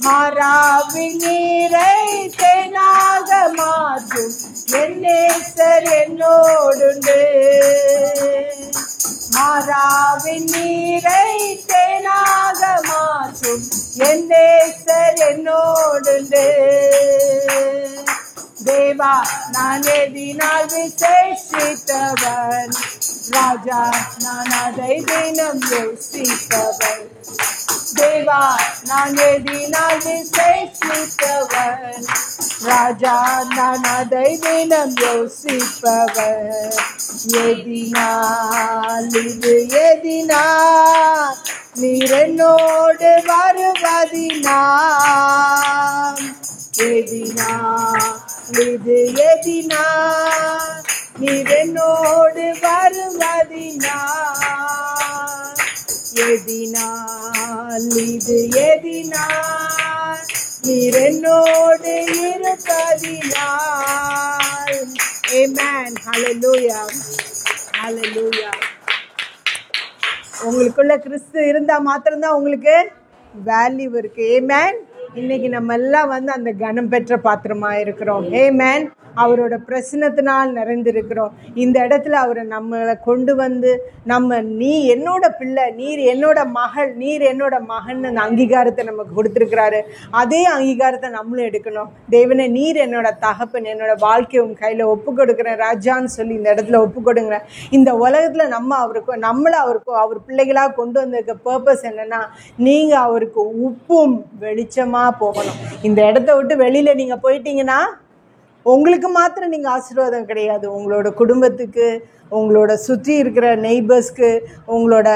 மாறாவின் நீரை தேனாக மாற்றும் என் நேசர் என்னோடுண்டு. மாறாவின் நீரை தேனாக மாற்றும் என் நேசர் என்னோடுண்டு. தேவா நான் எதினால் விசேஷித்தவன், ராஜா நான் அதை தினம் யோசிப்பவன். தேவா நான் எதினால் விசேஷித்தவன், ராஜா நான் அதை தினம் யோசிப்பவன். எதினால் இது எதினால் நீர் என்னோடு வருவதினால், எதினால் இது எதினால் நீர் என்னோடு வருவதினால், எதினால் இது எதினால் நீர் என்னோடு இருப்பதினால். ஆமென். ஹல்லேலூயா, ஹல்லேலூயா. உங்களுக்குள்ள கிறிஸ்து இருந்தா மாத்திரம்தான் உங்களுக்கு வேல்யூ இருக்கு. ஆமென். இன்னைக்கு நம்ம எல்லாம் வந்து அந்த கனம் பெற்ற பாத்திரமா இருக்கிறோம். ஆமென். அவரோட பிரசன்னத்தினால் நிறைந்திருக்கிறோம். இந்த இடத்துல அவரை நம்மளை கொண்டு வந்து நம்ம நீ என்னோட பிள்ளை, நீர் என்னோட மகள், நீர் என்னோட மகன் அந்த அங்கீகாரத்தை நமக்கு கொடுத்துருக்கிறாரு. அதே அங்கீகாரத்தை நம்மளும் எடுக்கணும். தேவனே நீர் என்னோட தகப்பன், என்னோட வாழ்க்கையை உன் கையில் ஒப்பு கொடுக்குறேன் ராஜான்னு சொல்லி இந்த இடத்துல ஒப்பு கொடுங்க. இந்த உலகத்தில் நம்மளை அவர் பிள்ளைகளாக கொண்டு வந்திருக்க பர்பஸ் என்னன்னா, நீங்கள் அவருக்கு உப்பும் வெளிச்சமாக போகணும். இந்த இடத்த விட்டு வெளியில் நீங்கள் போயிட்டீங்கன்னா உங்களுக்கு மாத்திரம் நீங்கள் ஆசீர்வாதம் கிடையாது, உங்களோட குடும்பத்துக்கு, உங்களோட சுற்றி இருக்கிற நெய்பர்ஸ்க்கு, உங்களோட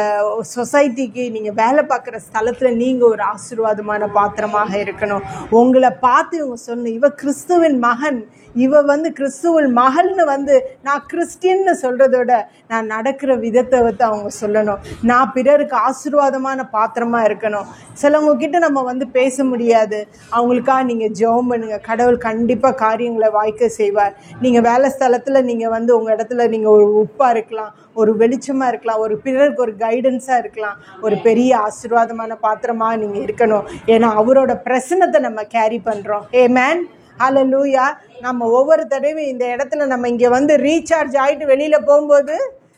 சொசைட்டிக்கு, நீங்கள் வேலை பார்க்குற ஸ்தலத்தில் நீங்கள் ஒரு ஆசீர்வாதமான பாத்திரமாக இருக்கணும். உங்களை பார்த்து இவங்க சொல்லணும், இவ கிறிஸ்துவின் மகன், இவ வந்து கிறிஸ்துவின் மகள்னு வந்து நான் கிறிஸ்டின்னு சொல்கிறதோட நான் நடக்கிற விதத்தை வந்து அவங்க சொல்லணும். நான் பிறருக்கு ஆசீர்வாதமான பாத்திரமாக இருக்கணும். சிலவங்க கிட்ட நம்ம வந்து பேச முடியாது, அவங்களுக்காக நீங்கள் ஜெபம் பண்ணுங்க. கடவுள் கண்டிப்பாக காரியங்களை வாய்க்க செய்வார். நீங்கள் வேலை ஸ்தலத்தில் நீங்கள் வந்து உங்கள் இடத்துல நீங்கள் ஒரு உப்பாக இருக்கலாம், ஒரு வெளிச்சமாக இருக்கலாம், ஒரு பிறருக்கு ஒரு கைடன்ஸாக இருக்கலாம், ஒரு பெரிய ஆசீர்வாதமான பாத்திரமாக நீங்கள் இருக்கணும். ஏன்னா அவரோட பிரசன்னத்தை நம்ம கேரி பண்ணுறோம். ஆமென். ஹல்லேலூயா. நம்ம ஒவ்வொரு தடவையும் இந்த இடத்துல நம்ம இங்கே வந்து ரீசார்ஜ் ஆகிட்டு வெளியில் போகும்போது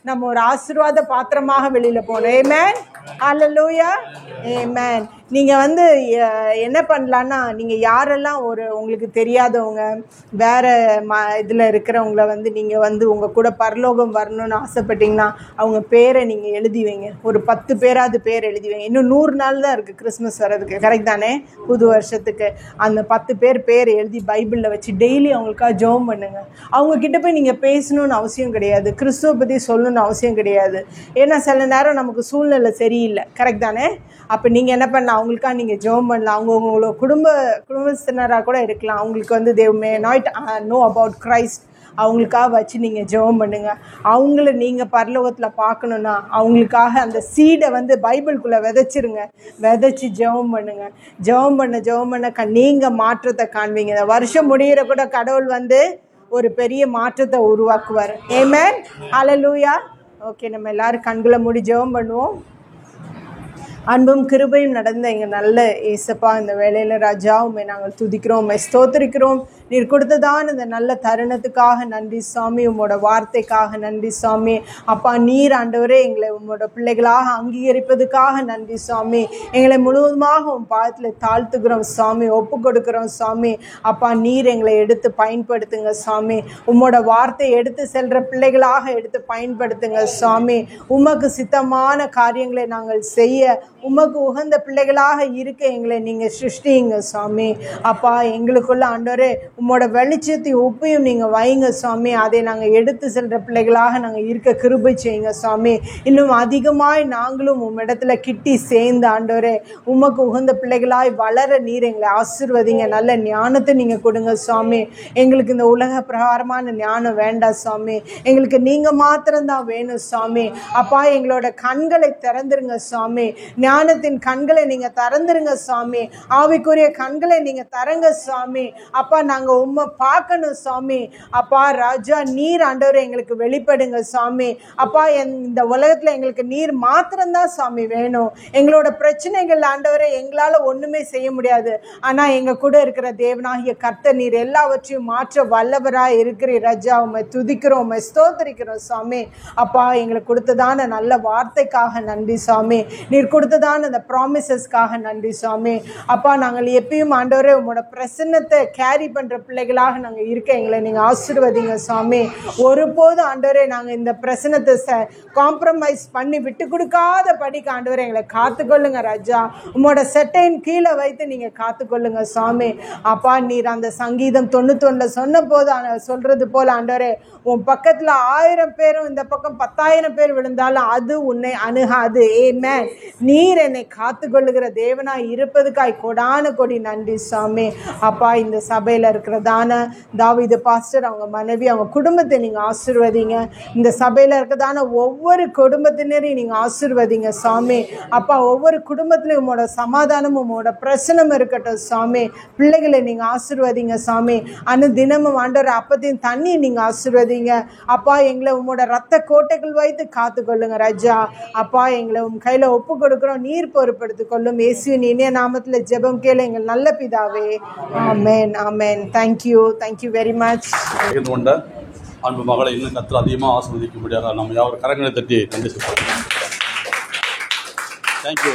நம்ம ஒரு ஆசீர்வாத பாத்திரமாக வெளியில் போகணும். ஆமென். ஹல்லேலூயா. ஆமென். நீங்கள் வந்து என்ன பண்ணலான்னா, நீங்கள் யாரெல்லாம் உங்களுக்கு தெரியாதவங்க வேறு இதில் இருக்கிறவங்கள வந்து நீங்கள் வந்து உங்கள் கூட பரலோகம் வரணும்னு ஆசைப்பட்டீங்கன்னா அவங்க பேரை நீங்கள் எழுதி வைங்க. ஒரு 10 பேராவது பேர் எழுதி வைங்க. இன்னும் 100 நாள் தான் இருக்குது கிறிஸ்மஸ் வர்றதுக்கு, கரெக்ட் தானே, புது வருஷத்துக்கு. அந்த 10 பேர் எழுதி பைபிளில் வச்சு டெய்லி அவங்களுக்காக ஜெபம் பண்ணுங்கள். அவங்கக்கிட்ட போய் நீங்கள் பேசணுன்னு அவசியம் கிடையாது, கிறிஸ்துவை பற்றி சொல்லணும்னு அவசியம் கிடையாது. ஏன்னா சில நேரம் நமக்கு சூழ்நிலை சரியில்லை, கரெக்ட் தானே. அப்போ நீங்கள் என்ன பண்ணலாம், அவங்களுக்காக நீங்கள் ஜெபம் பண்ணலாம். அவங்க உங்களோட குடும்பத்தினராக கூட இருக்கலாம். அவங்களுக்கு வந்து they may not know about Christ, அவங்களுக்காக வச்சு நீங்கள் ஜெபம் பண்ணுங்கள். அவங்கள நீங்கள் பரலோகத்தில் பார்க்கணுன்னா அவங்களுக்காக அந்த சீடை வந்து பைபிளுக்குள்ளே விதைச்சிருங்க. விதைச்சி ஜெபம் பண்ணுங்கள். ஜெபம் பண்ண நீங்கள் மாற்றத்தை காண்பீங்க. இந்த வருஷம் முடிகிற கூட கடவுள் வந்து ஒரு பெரிய மாற்றத்தை உருவாக்குவார். ஆமென். ஹல்லேலூயா. ஓகே, நம்ம எல்லாரும் கண்களை மூடி ஜெபம் பண்ணுவோம். அன்பும் கிருபையும் நடந்த எங்கள் நல்ல ஏசப்பா, இந்த வேளையில் ராஜா உம்மை நாங்கள் துதிக்கிறோம், உம்மை ஸ்தோத்திரிக்கிறோம். நீர் கொடுத்ததான் இந்த நல்ல தருணத்துக்காக நன்றி சாமி. உம்மோட வார்த்தைக்காக நன்றி சாமி. அப்பா, நீர் ஆண்டவரே எங்களை உம்மோட பிள்ளைகளாக அங்கீகரிப்பதுக்காக நன்றி சாமி. எங்களை முழுவதுமாக உன் பாதத்தில் தாழ்த்துக்கிறோம் சாமி, ஒப்பு கொடுக்குறோம் சாமி. அப்பா, நீர் எங்களை எடுத்து பயன்படுத்துங்க சாமி. உம்மோட வார்த்தையை எடுத்து செல்கிற பிள்ளைகளாக எடுத்து பயன்படுத்துங்க சாமி. உமக்கு சித்தமான காரியங்களை நாங்கள் செய்ய, உமக்கு உகந்த பிள்ளைகளாக இருக்க எங்களை நீங்கள் சிருஷ்டிங்க சாமி. அப்பா, எங்களுக்குள்ள ஆண்டவரே உம்மோட வெளிச்சத்தை உப்பையும் நீங்கள் வைங்க சாமி. அதை நாங்கள் எடுத்து செல்கிற பிள்ளைகளாக நாங்கள் இருக்க கிருபை செய்யுங்க சாமி. இன்னும் அதிகமாய் நாங்களும் உம்மிடத்துல கிட்டி சேர்ந்து ஆண்டவரே உமக்கு உகந்த பிள்ளைகளாய் வளர நீர் எங்களை ஆசீர்வதிங்க. நல்ல ஞானத்தை நீங்கள் கொடுங்க சாமி. எங்களுக்கு இந்த உலக பிரகாரமான ஞானம் வேண்டாம் சாமி. எங்களுக்கு நீங்கள் மாத்திரம்தான் வேணும் சாமி. அப்பா, எங்களோட கண்களை திறந்துருங்க சாமி. ஞானத்தின் கண்களை நீங்கள் திறந்துருங்க சாமி. ஆவிக்குரிய கண்களை நீங்கள் தரங்க சாமி. அப்பா, நாங்கள் உம்மை பார்க்கணும் சாமி. அப்பா ராஜா, நீர் ஆண்டவரை எங்களுக்கு வெளிப்படுங்க சாமி. அப்பா, இந்த உலகத்தில் எங்களுக்கு நீர் மாத்திரம்தான் சாமி வேணும். எங்களோட பிரச்சனைகள் ஆண்டவரை எங்களால் ஒன்றுமே செய்ய முடியாது. ஆனால் எங்கள் கூட இருக்கிற தேவனாகிய கர்த்தர் நீர் எல்லாவற்றையும் மாற்ற வல்லவராக இருக்கிறீர் ராஜா. உம்மை துதிக்கிறோம், உம்மை ஸ்தோத்திரிக்கிறோம் சாமி. அப்பா, எங்களுக்கு கொடுத்ததான நல்ல வார்த்தைக்காக நன்றி சாமி. நீர் கொடுத்ததான அந்த ப்ராமிசஸ்க்காக நன்றி சாமி. அப்பா, நாங்கள் எப்பயும் ஆண்டவரே உங்களோட பிரசன்னத்தை கேரி பண்ணுற பிள்ளைகளாக நாங்கள் இருக்க எங்களை நீங்கள் ஆசீர்வதிங்க சாமி. ஒருபோதும் ஆண்டவரே நாங்கள் இந்த பிரசன்னத்தை காம்ப்ரமைஸ் பண்ணி விட்டு கொடுக்காத படிக்க ஆண்டவரே எங்களை காத்துக்கொள்ளுங்க ராஜா. உங்களோட செட்டையின் கீழே வைத்து நீங்கள் காத்துக்கொள்ளுங்க சாமி. அப்பா, நீர் அந்த சங்கீதம் 91 சொன்ன போது சொல்றது போல ஆண்டவரே, உன் பக்கத்தில் 1000 பேரும் இந்த பக்கம் 10,000 பேர் விழுந்தாலும் அது உன்னை அணுகாது. ஆமென். நீர் என்னை காத்துக்கொள்ளுகிற தேவனாய் இருப்பதுக்காய் கொடான கொடி நன்றி சாமி. அப்பா, இந்த சபையில் இருக்கிறதான தாவீது பாஸ்டர், அவங்க மனைவி, அவங்க குடும்பத்தை நீங்கள் ஆசீர்வதிங்க. இந்த சபையில் இருக்கிறதான ஒவ்வொரு குடும்பத்தினரையும் நீங்கள் ஆசீர்வதிங்க சாமி. அப்பா, ஒவ்வொரு குடும்பத்திலையும் உங்களோட சமாதானமும் உங்களோட பிரசனம் இருக்கட்டும் சாமி. பிள்ளைகளை நீங்கள் ஆசீர்வதிங்க சாமி. தினமும் ஆண்டவர் அப்பத்தையும் தண்ணி நீங்கள் ஆசீர்வதிங்க. அப்பா, எங்களை உங்களோட ரத்த கோட்டைகள் வைத்து காத்துக்கொள்ளுங்க ராஜா. அப்பா, எங்களை உன் கையில் ஒப்பு கொடுக்குறோம், நீர் பொறுப்படுத்திக் கொள்ளும். இயேசுவின் இனிய நாமத்தில் ஜெபம் கேளு எங்கள் நல்ல பிதாவே. Amen, amen. Thank you very much. அன்பு மகளை இன்னும் கர்த்தர் அதிகமாக ஆசீர்வதிக்கும்படியாக நம்ம யாரும் கரங்களை தட்டி நன்றி சொல்கிறோம். தேங்க்யூ.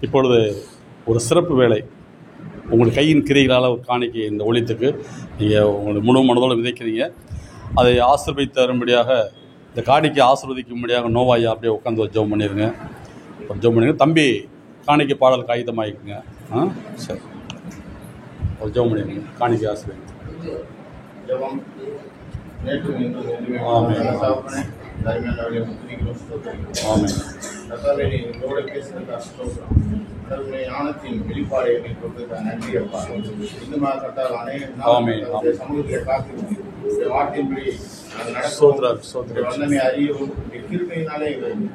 இப்பொழுது ஒரு சிறப்பு வேலை, உங்கள் கையின் கிரைகளால் ஒரு காணிக்கை இந்த ஒழித்துக்கு நீங்கள் உங்களுக்கு முழு மனதோடு விதைக்கிறீங்க. அதை ஆசீர்வதித்து தரும்படியாக, இந்த காணிக்கை ஆசீர்வதிக்கும்படியாக நோவாயா அப்படியே உட்காந்து ஒரு ஜெபம் பண்ணிடுங்க. ஒரு ஜெபம் பண்ணிடுங்க. தம்பி, காணிக்கை பாடல் காகிதமாகிக்குங்க. சரி, ஒரு ஜெபம் பண்ணிடுங்க. காணிக்கை ஆசீர்வதிங்க. ஞானத்தின் வெளிப்பாடு நன்றி அப்பா. இந்த கட்டால் அநேக சமூகத்தை காத்து வார்த்தையின்படி வந்தனை அறியவும் கிருபையினாலே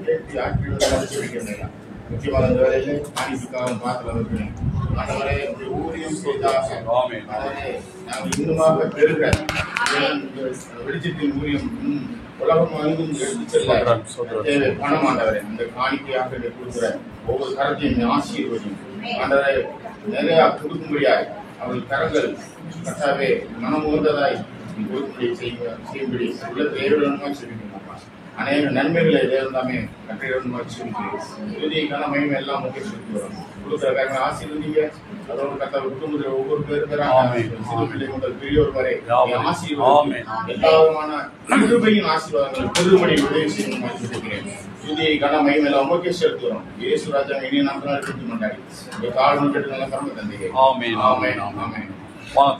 கேட்டு ஆட்சியை முக்கியமாக இந்த வேலையிலே காணிக்காக பார்த்து வந்திருக்கிறேன். ஆண்டவரே, ஊழியம் செய்தாக நாங்கள் இன்னுமாக பெருக வெளிச்சத்தின் ஊழியம் உலகம் எங்கும் எடுத்து செல்ல தேவை பணம். ஆண்டவரே, இந்த காணிக்கையாக கொடுக்குற ஒவ்வொரு கரத்தையும் ஆசீர்வதியும். ஆண்டவரே, நிறைய கொடுக்கும்படியாய் அவர்கள் கரங்கள் கட்டாவே மனம் உகந்ததாய் கொடுக்கும்படி செய்யும்படி உள்ள தேவையான செய்யணும். அநேக நன்மைகளை எல்லாமே கட்டிடமாக சொல்லிக்கிறேன். இறுதிக்கான மகிமை எல்லாம் முக்கிய சொல்லி வரும். கொடுக்குற காரணம் ஆசீர்வதிங்க. அதோட கத்த குடும்பத்தில் ஒவ்வொரு பேருமே சிறுபிள்ளை முதல் பெரியோர் வரை ஆசீர்வாதம், எல்லா விதமான கிருபையின் ஆசீர்வாதங்கள் பெருமடி உதவி செய்யணும் சொல்லிக்கிறேன். இறுதியை கன மகிமை எல்லாம் முக்கிய செலுத்தி வரும். இயேசு ராஜா இனி நாம் எடுத்து மாட்டாடி இந்த காலம் கேட்டு நல்ல கர்ம தந்தையே. ஆமென், ஆமென், ஆமென். வாங்க.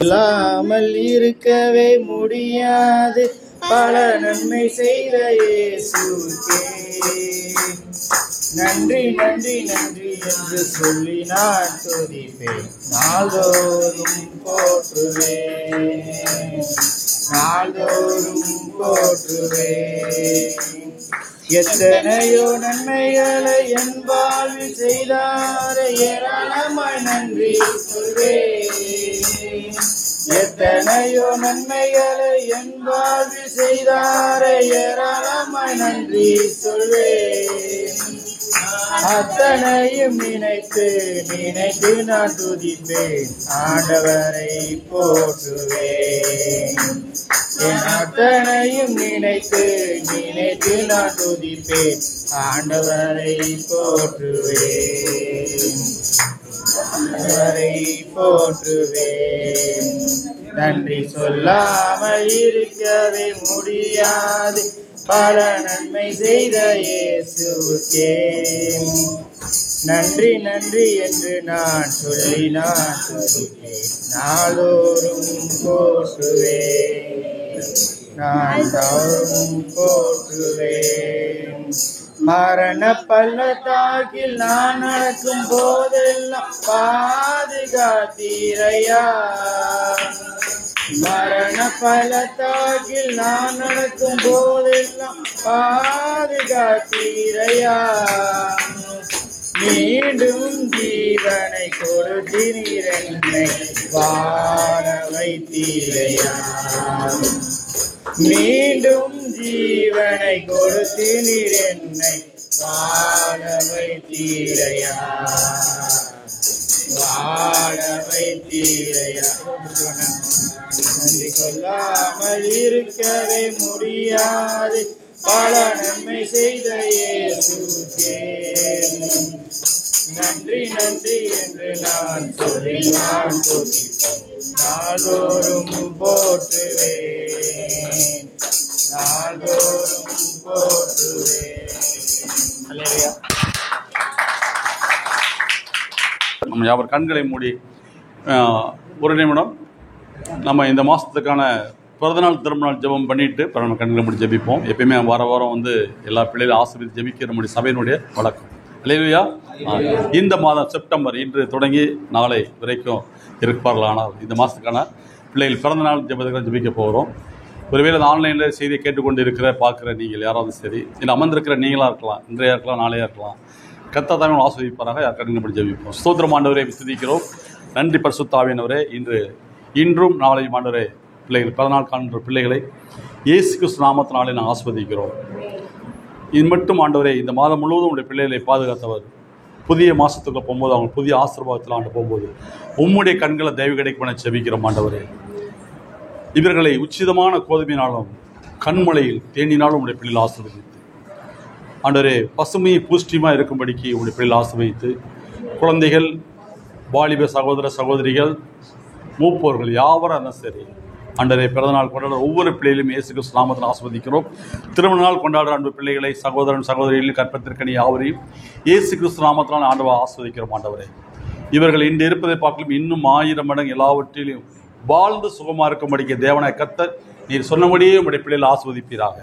இல்லாமல் இருக்கவே முடியாது, பல நன்மை செய்த இயேசுவே நன்றி நன்றி நன்றி என்று சொல்லி நான் துதிப்பேன். நாள்தோறும் போற்றுவேன், நாள்தோறும் போற்றுவேன். எத்தனையோ நன்மைகளை என் வாழ்வில் செய்தாரே ஏராளமாய் நன்றி சொல்வேன். எத்தனையோ நன்மைகளை என் வாழ்வில் செய்தாரே ஏராளமாய் நன்றி சொல்வேன். அத்தனையும் நினைத்து நினைத்து நான் துதிப்பேன், ஆண்டவரை போற்றுவேன். என் அத்தனையும் நினைத்து நினைத்து நான் துதிப்பேன், ஆண்டவரை போற்றுவேன். ஆண்டவரை போற்றுவேன். நன்றி சொல்லாமல் இருக்கவே முடியாது, பல நன்மை செய்த இயேசுவுக்கே நன்றி நன்றி என்று நான் சொல்லி நான் துதிப்பேன், நாளோறும் போற்றுவேன், நான் நாளும் போற்றுவேன். மரண பள்ளத்தாக்கில் நான் நடக்கும் போதெல்லாம் பாதுகாத்தீரையா. மரண பள்ளத்தாக்கில் நான் நடக்கும் போதெல்லாம் பாதுகாத்தீரையா. மீண்டும் ஜீவனை கொடுத்தீர், என்னை வாழ வைத்தீரையா. மீண்டும் ஜீவனை கொடுத்தீர், என்னை வாழ வைத்தீரையா. வாழ வைத்தீரையா. நன்றி கொள்ளாமல் இருக்கவே முடியாது, பல நன்மை செய்த இயேசுவுக்கே நன்றி நன்றி என்று நான் சொல்லி நான் துதிப்பேன், நாள்தோறும் போற்றுவேன், நாள்தோறும் போற்றுவேன். அல்லேலூயா. நம்ம யாவர் கண்களை மூடி ஒரு நிமிடம் நம்ம இந்த மாதத்துக்கான பிறந்தநாள் திருமணநாள் ஜெபம் பண்ணிவிட்டு இப்போ நம்ம கண்களை மூடி ஜெபிப்போம். எப்பயுமே வார வாரம் வந்து எல்லா பிள்ளைகளும் ஆசீர்வதித்து ஜெபிக்கிற நம்முடைய சபையினுடைய வழக்கம். அல்லேலூயா. இந்த மாதம் செப்டம்பர் இன்று தொடங்கி நாளை வரைக்கும் இருப்பார்கள். ஆனால் இந்த மாதத்துக்கான பிள்ளைகள் பிறந்தநாள் ஜெபத்துக்காக ஜெபிக்க போகிறோம். ஒருவேளை ஆன்லைனில் செய்தியை கேட்டுக்கொண்டு இருக்கிற பார்க்குற நீங்கள் யாராவது சரி, இல்லை அமர்ந்திருக்கிற நீங்களாக இருக்கலாம், இன்றையா இருக்கலாம், நாளையா இருக்கலாம். கர்த்தர் தாமே ஆசீர்வதிப்பாராக. யார் கண்களை மூடி ஜெபிப்போம். ஸ்தோத்திரம் ஆண்டவரே, துதிக்கிறோம். நன்றி பரிசுத்த ஆவியானவரே. இன்றும் நாளையும் ஆண்டவரே பிள்ளைகள் பிறநாள் காண்கிற பிள்ளைகளை இயேசு கிறிஸ்து நாமத்தினாலே நான் ஆசீர்வதிக்கிறோம். இது மட்டும் ஆண்டவரே, இந்த மாதம் முழுவதும் உடைய பிள்ளைகளை பாதுகாத்தவர். புதிய மாதத்துக்குள்ளே போகும்போது அவங்க புதிய ஆசீர்வாதத்தில் ஆண்டு போகும்போது உம்முடைய கண்களை தயவு கிடைக்கும் ஜெபிக்கிறோம் ஆண்டவரே. இவர்களை உச்சிதமான கோதுமையினாலும் கண்மலையில் தேனினாலும் உடைய பிள்ளைகள் ஆசீர்வதித்து ஆண்டவரே பசுமை பூஷ்டியமாக இருக்கும்படிக்கு உடைய பிள்ளைகள் ஆசீர்வதித்து குழந்தைகள், வாலிப சகோதர சகோதரிகள், மூப்போர்கள் யாவரும் இருந்தால் சரி ஆண்டவரே பிறந்தநாள் கொண்டாடுற ஒவ்வொரு பிள்ளைகளையும் இயேசு கிறிஸ்து நாமத்தில் ஆசீர்வதிக்கிறோம். திருமண நாள் கொண்டாடுற அன்பு பிள்ளைகளை, சகோதரன் சகோதரிகளின் கற்பத்திற்கனி யாவரையும் இயேசு கிறிஸ்து நாமத்தினால் ஆண்டவரை ஆசீர்வதிக்கிறோம். ஆண்டவரே இவர்கள் இன்று இருப்பதை பார்க்கலும் இன்னும் 1000 மடங்கு எல்லாவற்றிலும் வாழ்ந்து சுகமாக இருக்கும்படிக்க தேவனாய் கர்த்தர் நீர் சொன்னபடியே உடைய பிள்ளைகளை ஆசீர்வதிப்பீராக.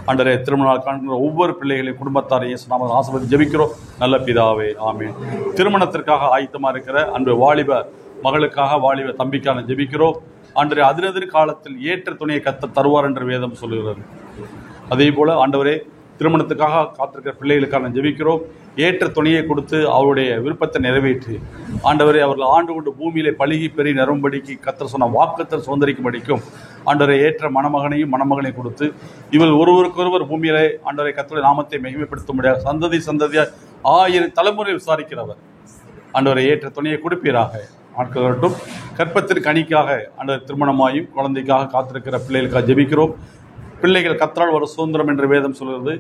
ஆண்டவரே திருமண நாள் காண்கிற ஒவ்வொரு பிள்ளைகளையும் குடும்பத்தாரை இயேசு நாமத்தில் ஆசீர்வதி ஜெபிக்கிறோம் நல்ல பிதாவே, ஆமென். திருமணத்திற்காக ஆயத்தமாக இருக்கிற அன்பு வாலிப மகளுக்காக, வாலிப தம்பிக்கான ஜெபிக்கிறோம். ஆண்டவரே அதிரெதிர் காலத்தில் ஏற்ற துணையை கர்த்தர் தருவார் என்று வேதம் சொல்லுகிறது. அதே போல் ஆண்டவரே திருமணத்துக்காக காத்திருக்கிற பிள்ளைகளுக்கான ஜெபிக்கிறோம். ஏற்ற துணையை கொடுத்து அவருடைய விருப்பத்தை நிறைவேற்றி ஆண்டவரே அவர்கள் ஆண்டு கொண்டு பூமியிலே பழுகி பெரிய நிரம்படிக்கு கர்த்தர் சொன்ன வாக்குத்தத்தம் சுதந்திரிக்கும்படிக்கும் ஆண்டவரை ஏற்ற மணமகனையும் மணமகனையும் கொடுத்து இவள் ஒருவருக்கொருவர் பூமியிலே ஆண்டவரை கர்த்தருடைய நாமத்தை மகிமைப்படுத்த முடியாது சந்ததி சந்ததியாக 1000 தலைமுறை விசாரிக்கிறவர். ஆண்டவரை ஏற்ற துணையை கொடுப்பீராக. ஆட்கள் வரட்டும். கற்பத்திற்கு கனிக்காக ஆண்டவர் திருமணமாயும் குழந்தைக்காக காத்திருக்கிற பிள்ளைகளுக்காக ஜெபிக்கிறோம். பிள்ளைகள் கர்த்தரால் ஒரு சுதந்திரம் என்று வேதம் சொல்கிறது.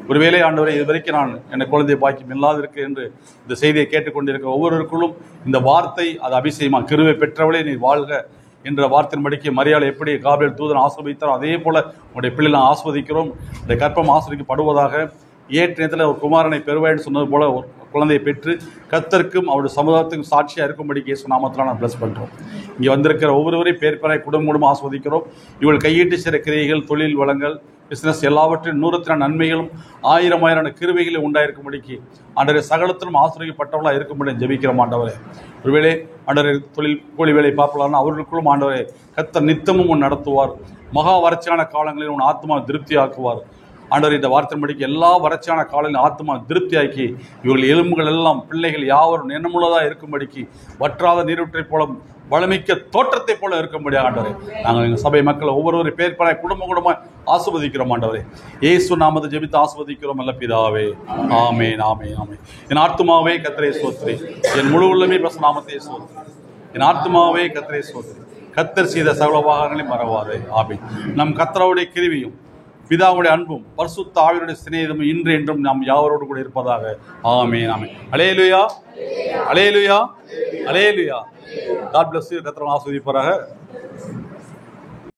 ஒருவேளை ஆண்டவரை இதுவரைக்கும் நான் என்னை குழந்தை பாக்கியம் இல்லாதிருக்கு என்று இந்த செய்தியை கேட்டுக்கொண்டிருக்கிற ஒவ்வொருவருக்குள்ளும் இந்த வார்த்தை அது அபிஷேகமாக கிருபை பெற்றவளே நீ வாழ்க என்ற வார்த்தையின்படிக்கு மரியாதை எப்படி காபிரியேல் தூதன் ஆசீர்வதித்தாரோ அதே போல உடைய பிள்ளைகளை ஆஸ்வதிக்கிறோம். இந்த கற்பம் ஆசீர்வதிக்கப்படுவதாக. ஏற்ற நேரத்தில் ஒரு குமாரனை பெறுவாய்ன்னு சொன்னது போல ஒரு குழந்தையை பெற்று கர்த்தருக்கும் அவருடைய சமுதாயத்துக்கும் சாட்சியாக இருக்கும்படிக்கு இயேசு நாமத்தில் நான் ப்ளஸ் பண்ணுறோம். இங்கே வந்திருக்கிற ஒவ்வொருவரையும் பேர் பேராய் குடும்பமும் ஆஸ்வதிக்கிறோம். இவள் கையீட்டு சிற கிரியைகள், தொழில் வளங்கள், பிஸ்னஸ் எல்லாவற்றிலும் 100 நன்மைகளும் 1000 கிருபைகளும் உண்டாயிருக்கும்படிக்கு ஆண்டவரை சகலத்திலும் ஆசிரியப்பட்டவர்களாக இருக்கும்படி ஜெபிக்கிறோம். ஆண்டவரே ஒருவேளை ஆண்டவரை தொழில் கூலி வேலை பார்ப்பலாம்னா அவர்களுக்குள்ளும் ஆண்டவரை கர்த்தர் நித்தமும் நடத்துவார். மகா வறட்சியான காலங்களில் உன் ஆத்மா திருப்தி ஆக்குவார். ஆண்டவர் இந்த வார்த்தையின்படிக்கு எல்லா வறட்சியான காலையில் ஆத்மா திருப்தியாக்கி இவர்கள் எலும்புகள் எல்லாம் பிள்ளைகள் யாவரும் எண்ணமுள்ளதாக இருக்கும்படிக்கு வற்றாத நீரூற்றை போல வளமிக்க தோற்றத்தை போல இருக்கும்படியாக ஆண்டவரே நாங்கள் எங்கள் சபை மக்கள் ஒவ்வொருவரும் பேர் பல குடும்பமாக ஆசிர்வதிக்கிறோம் ஆண்டவரே. இயேசு நாமத்தை ஜெபித்து ஆசிர்வதிக்கிறோம் அல்ல பிதாவே. ஆமென் ஆமென் ஆமென். என் ஆத்துமாவே கர்த்தரை ஸ்தோத்திரி, என் முழு உள்ளமே நாமத்தை ஸ்தோத்திரி. என் ஆத்துமாவே கர்த்தரை ஸ்தோத்திரி, கர்த்தர் செய்த சகல உபகாரங்களையும் மறவாதே. ஆமென். நம் கர்த்தருடைய கிருபையும் பிதாவுடைய அன்பும் பரிசுத்த ஆவியுடைய சிநேகமும் இன்று என்றும் நாம் யாவரோடு கூட இருப்பதாக. ஆமென் ஆமென். அல்லேலூயா அல்லேலூயா அல்லேலூயா. God bless you. கர்த்தர் ஆசீர்வதிப்பாராக.